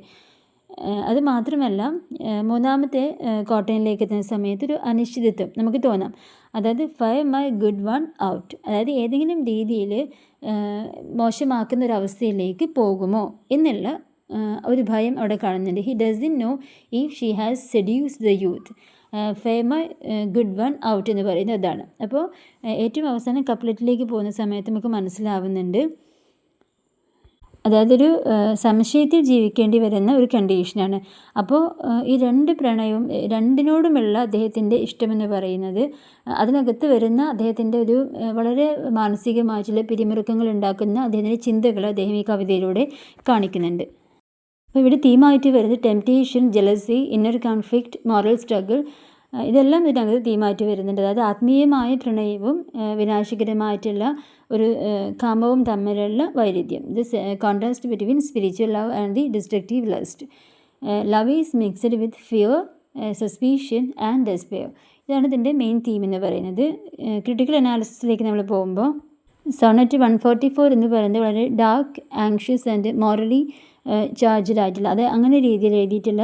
[SPEAKER 1] അത് മാത്രമല്ല മൂന്നാമത്തെ ക്വാർട്ടറിലേക്ക് എത്തുന്ന സമയത്ത് ഒരു അനിശ്ചിതത്വം നമുക്ക് തോന്നാം. അതായത് fire my good one out, അതായത് ഏതെങ്കിലും രീതിയിൽ മോശമാക്കുന്ന ഒരു അവസ്ഥയിലേക്ക് പോകുമോ എന്നുള്ള ഒരു ഭയം അവിടെ കാണുന്നുണ്ട്. He doesn't know if she has seduced the youth. Fire my good one out എന്ന് പറയുന്നത് അതാണ്. അപ്പോൾ ഏറ്റവും അവസാനം കപ്ലറ്റിലേക്ക് പോകുന്ന സമയത്ത് നമുക്ക് മനസ്സിലാവുന്നുണ്ട്, അതായത് ഒരു സംശയത്തിൽ ജീവിക്കേണ്ടി വരുന്ന ഒരു കണ്ടീഷനാണ്. അപ്പോൾ ഈ രണ്ട് പ്രണയവും രണ്ടിനോടുമുള്ള അദ്ദേഹത്തിൻ്റെ ഇഷ്ടമെന്ന് പറയുന്നത് അതിനകത്ത് വരുന്ന അദ്ദേഹത്തിൻ്റെ ഒരു വളരെ മാനസികമായിട്ടുള്ള പിരിമുറുക്കങ്ങൾ ഉണ്ടാക്കുന്ന അദ്ദേഹത്തിൻ്റെ ചിന്തകൾ അദ്ദേഹം ഈ കവിതയിലൂടെ കാണിക്കുന്നുണ്ട്. അപ്പോൾ ഇവിടെ തീമായിട്ട് വരുന്നത് temptation, jealousy, inner conflict, moral struggle, ഇതെല്ലാം ഇതിനകത്ത് തീമായിട്ട് വരുന്നുണ്ട്. അതായത് ആത്മീയമായ പ്രണയവും വിനാശകരമായിട്ടുള്ള ഒരു കാമവും തമ്മിലുള്ള വൈരുദ്ധ്യം. This contrast between spiritual love and the destructive lust. Love is mixed with fear, suspicion and despair. ഇതാണ് ഇതിൻ്റെ മെയിൻ തീം എന്ന് പറയുന്നത്. ക്രിട്ടിക്കൽ അനാലിസിസിലേക്ക് നമ്മൾ പോകുമ്പോൾ സോണറ്റ് 144 എന്ന് പറയുന്നത് വളരെ dark, anxious and morally charged ആയിട്ടുള്ള, അത് അങ്ങനെ രീതിയിൽ എഴുതിയിട്ടുള്ള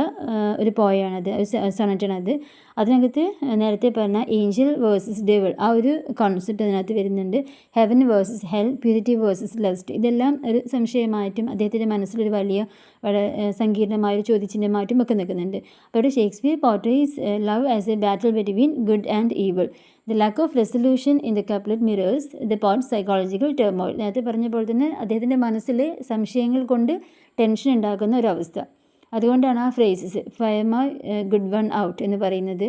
[SPEAKER 1] ഒരു പോയാണത്, സൊണറ്റാണത്. അതിനകത്ത് നേരത്തെ പറഞ്ഞ ഏഞ്ചൽ വേഴ്സസ് ഡെവിൾ ആ ഒരു കോൺസെപ്റ്റ് അതിനകത്ത് വരുന്നുണ്ട്. Heaven versus hell, purity versus lust, ഇതെല്ലാം ഒരു സംശയമായിട്ടും അദ്ദേഹത്തിൻ്റെ മനസ്സിലൊരു വലിയ വളരെ സങ്കീർണമായൊരു ചോദ്യചിഹ്നമായിട്ടും ഒക്കെ നിൽക്കുന്നുണ്ട്. അപ്പോൾ Shakespeare portrays love as a battle between good and evil. The lack of resolution in the couplet mirrors the poet's psychological turmoil. നേരത്തെ പറഞ്ഞ പോലെ തന്നെ അദ്ദേഹത്തിൻ്റെ മനസ്സിൽ സംശയങ്ങൾ കൊണ്ട് ടെൻഷൻ ഉണ്ടാക്കുന്ന ഒരവസ്ഥ. അതുകൊണ്ടാണ് ആ phrases fire my good one out എന്ന് പറയുന്നത്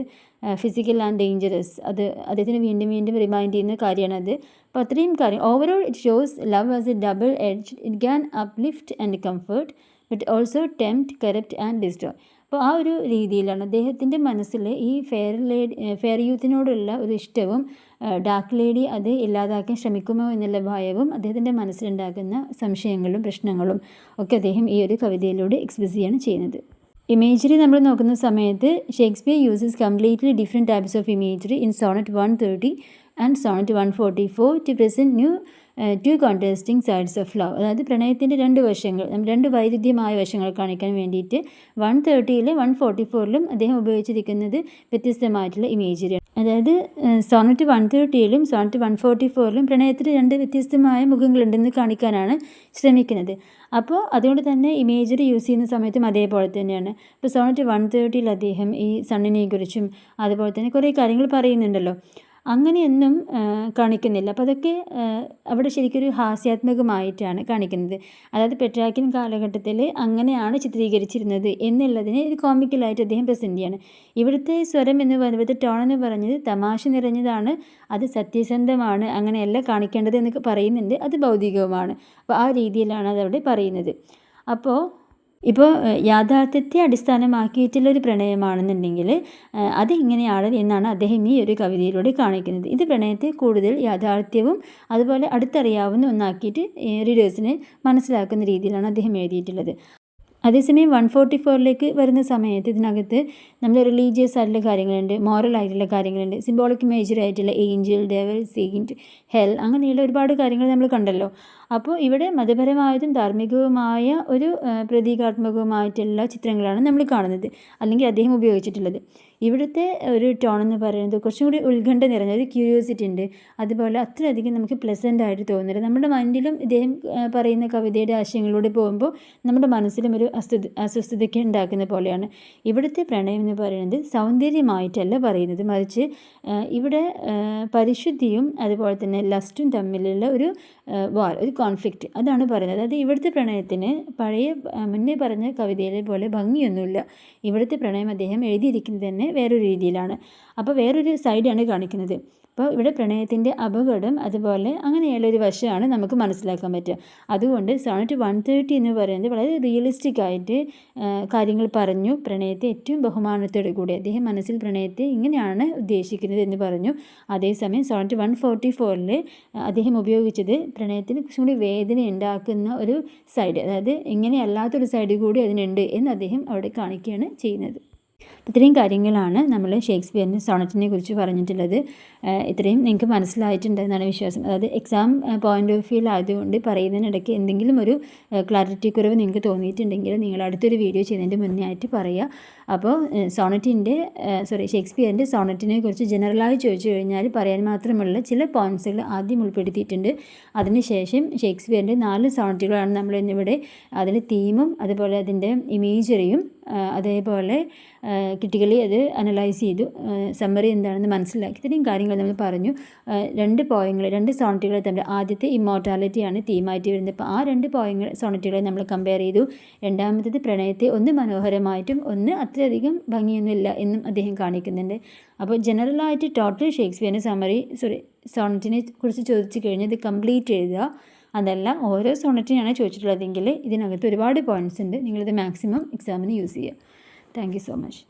[SPEAKER 1] ഫിസിക്കൽ ആൻഡ് ഡേഞ്ചറസ്, അത് അദ്ദേഹത്തിന് വീണ്ടും വീണ്ടും റിമൈൻഡ് ചെയ്യുന്ന കാര്യമാണത്. അപ്പോൾ അത്രയും കാര്യം overall it shows love as A double edge. It can uplift and comfort but also tempt, corrupt and destroy. അപ്പോൾ ആ ഒരു രീതിയിലാണ് അദ്ദേഹത്തിൻ്റെ മനസ്സിൽ ഈ ഫെയർ യൂത്തിനോടുള്ള ഒരു ഇഷ്ടവും ഡാർക്ക് ലേഡി അത് ഇല്ലാതാക്കാൻ ശ്രമിക്കുമോ എന്നുള്ള ഭയവും അദ്ദേഹത്തിൻ്റെ മനസ്സിലുണ്ടാകുന്ന സംശയങ്ങളും പ്രശ്നങ്ങളും ഒക്കെ അദ്ദേഹം ഈ ഒരു കവിതയിലൂടെ എക്സ്പ്രസ് ചെയ്യാണ് ചെയ്യുന്നത്. ഇമേജറി നമ്മൾ നോക്കുന്ന സമയത്ത് Shakespeare uses completely different types of imagery in sonnet 130 and sonnet 144 to present new two contrasting sides of love. അതായത് പ്രണയത്തിൻ്റെ രണ്ട് വശങ്ങൾ, രണ്ട് വൈരുദ്ധ്യമായ വശങ്ങൾ കാണിക്കാൻ വേണ്ടിയിട്ട് 130-ലും 144-ലും അദ്ദേഹം ഉപയോഗിച്ചിരിക്കുന്നത് വ്യത്യസ്തമായിട്ടുള്ള ഇമേജറിയാണ്. അതായത് സോണറ്റ് 130-ലും സോണറ്റ് 144-ലും പ്രണയത്തിന് രണ്ട് വ്യത്യസ്തമായ മുഖങ്ങളുണ്ടെന്ന് കാണിക്കാനാണ് ശ്രമിക്കുന്നത്. അപ്പോൾ അതുകൊണ്ട് തന്നെ ഇമേജറി യൂസ് ചെയ്യുന്ന സമയത്തും അതേപോലെ തന്നെയാണ്. ഇപ്പോൾ സോണറ്റ് 130-ൽ അദ്ദേഹം ഈ സണ്ണിനെക്കുറിച്ചും അതുപോലെ തന്നെ കുറേ കാര്യങ്ങൾ പറയുന്നുണ്ടല്ലോ, അങ്ങനെയൊന്നും കാണിക്കുന്നില്ല. അപ്പോൾ അതൊക്കെ അവിടെ ശരിക്കൊരു ഹാസ്യാത്മകമായിട്ടാണ് കാണിക്കുന്നത്. അതായത് പെട്രാക്കിൻ കാലഘട്ടത്തിൽ അങ്ങനെയാണ് ചിത്രീകരിച്ചിരുന്നത് എന്നുള്ളതിനെ ഒരു കോമിക്കലായിട്ട് അദ്ദേഹം പ്രസൻറ്റ് ചെയ്യാണ്. ഇവിടുത്തെ സ്വരം എന്ന് പറയുന്നത്, ഇവിടുത്തെ ടോൺ എന്ന് പറഞ്ഞത് തമാശ നിറഞ്ഞതാണ്, അത് സത്യസന്ധമാണ്, അങ്ങനെയല്ല കാണിക്കേണ്ടത് എന്നൊക്കെ പറയുന്നുണ്ട്, അത് ഭൗതികവുമാണ്. അപ്പോൾ ആ രീതിയിലാണ് അതവിടെ പറയുന്നത്. ഇപ്പോൾ യാഥാർത്ഥ്യത്തെ അടിസ്ഥാനമാക്കിയിട്ടുള്ളൊരു പ്രണയമാണെന്നുണ്ടെങ്കിൽ അതെങ്ങനെയാണ് എന്നാണ് അദ്ദേഹം ഈ ഒരു കവിതയിലൂടെ കാണിക്കുന്നത്. ഇത് പ്രണയത്തെ കൂടുതൽ യാഥാർത്ഥ്യവും അതുപോലെ അടുത്തറിയാവുന്ന ഒന്നാക്കിയിട്ട് റീഡേഴ്സിനെ മനസ്സിലാക്കുന്ന രീതിയിലാണ് അദ്ദേഹം എഴുതിയിട്ടുള്ളത്. അതേസമയം 144-ലേക്ക് വരുന്ന സമയത്ത് ഇതിനകത്ത് നമ്മൾ റിലീജിയസ് ആയിട്ടുള്ള കാര്യങ്ങളുണ്ട്, മോറൽ ആയിട്ടുള്ള കാര്യങ്ങളുണ്ട്, സിംബോളിക് ഇമേജറി ആയിട്ടുള്ള ഏഞ്ചൽ, ഡെവിൾ, സെയിൻറ്റ്, ഹെൽ, അങ്ങനെയുള്ള ഒരുപാട് കാര്യങ്ങൾ നമ്മൾ കണ്ടല്ലോ. അപ്പോൾ ഇവിടെ മതപരമായതും ധാർമ്മികവുമായ ഒരു പ്രതീകാത്മകവുമായിട്ടുള്ള ചിത്രങ്ങളാണ് നമ്മൾ കാണുന്നത്, അല്ലെങ്കിൽ അദ്ദേഹം ഉപയോഗിച്ചിട്ടുള്ളത്. ഇവിടുത്തെ ഒരു ടോൺ എന്ന് പറയുന്നത് കുറച്ചും കൂടി ഉത്കണ്ഠ നിറഞ്ഞ ഒരു ക്യൂരിയോസിറ്റി ഉണ്ട്. അതുപോലെ അത്രയധികം നമുക്ക് പ്ലസൻ്റ് ആയിട്ട് തോന്നുന്നത് നമ്മുടെ മൈൻഡിലും ഇദ്ദേഹം പറയുന്ന കവിതയുടെ ആശയങ്ങളിലൂടെ പോകുമ്പോൾ നമ്മുടെ മനസ്സിലും ഒരു അസ്വസ്ഥതയ്ക്ക് ഉണ്ടാക്കുന്ന പോലെയാണ്. ഇവിടുത്തെ പ്രണയം എന്ന് പറയുന്നത് സൗന്ദര്യമായിട്ടല്ല പറയുന്നത്, മറിച്ച് ഇവിടെ പരിശുദ്ധിയും അതുപോലെ തന്നെ ലസ്റ്റും തമ്മിലുള്ള ഒരു വാർ, ഒരു കോൺഫ്ലിക്റ്റ്, അതാണ് പറയുന്നത്. അതായത് ഇവിടുത്തെ പ്രണയത്തിന് പഴയ മുന്നേ പറഞ്ഞ കവിതയിലെ പോലെ ഭംഗിയൊന്നുമില്ല. ഇവിടുത്തെ പ്രണയം അദ്ദേഹം എഴുതിയിരിക്കുന്നത് തന്നെ വേറൊരു രീതിയിലാണ്. അപ്പോൾ വേറൊരു സൈഡാണ് കാണിക്കുന്നത്. അപ്പോൾ ഇവിടെ പ്രണയത്തിൻ്റെ അപകടം അതുപോലെ അങ്ങനെയുള്ളൊരു വശമാണ് നമുക്ക് മനസ്സിലാക്കാൻ പറ്റുക. അതുകൊണ്ട് സോണറ്റ് 130 എന്ന് പറയുന്നത് വളരെ റിയലിസ്റ്റിക് ആയിട്ട് കാര്യങ്ങൾ പറഞ്ഞു. പ്രണയത്തെ ഏറ്റവും ബഹുമാനത്തോടു കൂടി അദ്ദേഹം മനസ്സിൽ പ്രണയത്തെ ഇങ്ങനെയാണ് ഉദ്ദേശിക്കുന്നത് എന്ന് പറഞ്ഞു. അതേസമയം സോണറ്റ് 144 അദ്ദേഹം ഉപയോഗിച്ചത് പ്രണയത്തിന് കുറച്ചും കൂടി വേദന ഉണ്ടാക്കുന്ന ഒരു സൈഡ്, അതായത് ഇങ്ങനെയല്ലാത്തൊരു സൈഡ് കൂടി അതിനുണ്ട് എന്ന് അദ്ദേഹം അവിടെ കാണിക്കുകയാണ് ചെയ്യുന്നത്. ഇത്രയും കാര്യങ്ങളാണ് നമ്മൾ ഷേക്സ്പിയറിൻ്റെ സോണറ്റിനെ കുറിച്ച് പറഞ്ഞിട്ടുള്ളത്. ഇത്രയും നിങ്ങൾക്ക് മനസ്സിലായിട്ടുണ്ടെന്നാണ് വിശ്വാസം. അതായത് എക്സാം പോയിൻ്റ് ഓഫ് വ്യൂ ആയതുകൊണ്ട് പറയുന്നതിനിടയ്ക്ക് എന്തെങ്കിലും ഒരു ക്ലാരിറ്റി കുറവ് നിങ്ങൾക്ക് തോന്നിയിട്ടുണ്ടെങ്കിൽ നിങ്ങൾ അടുത്തൊരു വീഡിയോ ചെയ്യുന്നതിൻ്റെ മുന്നേ ആയിട്ട് പറയുക. അപ്പോൾ ഷേക്സ്പിയറിൻ്റെ സോണറ്റിനെ കുറിച്ച് ജനറലായി ചോദിച്ചു കഴിഞ്ഞാൽ പറയാൻ മാത്രമുള്ള ചില പോയിൻറ്റ്സുകൾ ആദ്യം ഉൾപ്പെടുത്തിയിട്ടുണ്ട്. അതിനുശേഷം ഷേക്സ്പിയറിൻ്റെ 4 സോണറ്റുകളാണ് നമ്മൾ ഇന്നിവിടെ അതിൽ തീമും അതുപോലെ അതിൻ്റെ ഇമേജറിയും അതേപോലെ ക്രിട്ടിക്കലി അത് അനലൈസ് ചെയ്തു, സമ്മറി എന്താണെന്ന് മനസ്സിലാക്കി. ഇത്രയും കാര്യങ്ങൾ നമ്മൾ പറഞ്ഞു. 2 സോണറ്റുകൾ തമ്മിൽ ആദ്യത്തെ ഇമ്മോർട്ടാലിറ്റിയാണ് തീമായിട്ട് വരുന്നത്. അപ്പോൾ ആ 2 സോണറ്റുകളെ നമ്മൾ കമ്പയർ ചെയ്തു. രണ്ടാമത്തേത് പ്രണയത്തെ ഒന്ന് മനോഹരമായിട്ടും ഒന്ന് അത്രയധികം ഭംഗിയൊന്നുമില്ല എന്നും അദ്ദേഹം കാണിക്കുന്നുണ്ട്. അപ്പോൾ ജനറലായിട്ട് ടോട്ടൽ ഷേക്സ്പിയറിൻ്റെ സോണറ്റിനെ കുറിച്ച് ചോദിച്ചു കഴിഞ്ഞാൽ ഇത് കംപ്ലീറ്റ് എഴുതുക. അതല്ല ഓരോ സോണറ്റിനാണ് ചോദിച്ചിട്ടുള്ളതെങ്കിൽ ഇതിനകത്ത് ഒരുപാട് പോയിൻറ്റ്സ് ഉണ്ട്. നിങ്ങളിത് മാക്സിമം എക്സാമിന് യൂസ് ചെയ്യുക. Thank you so much.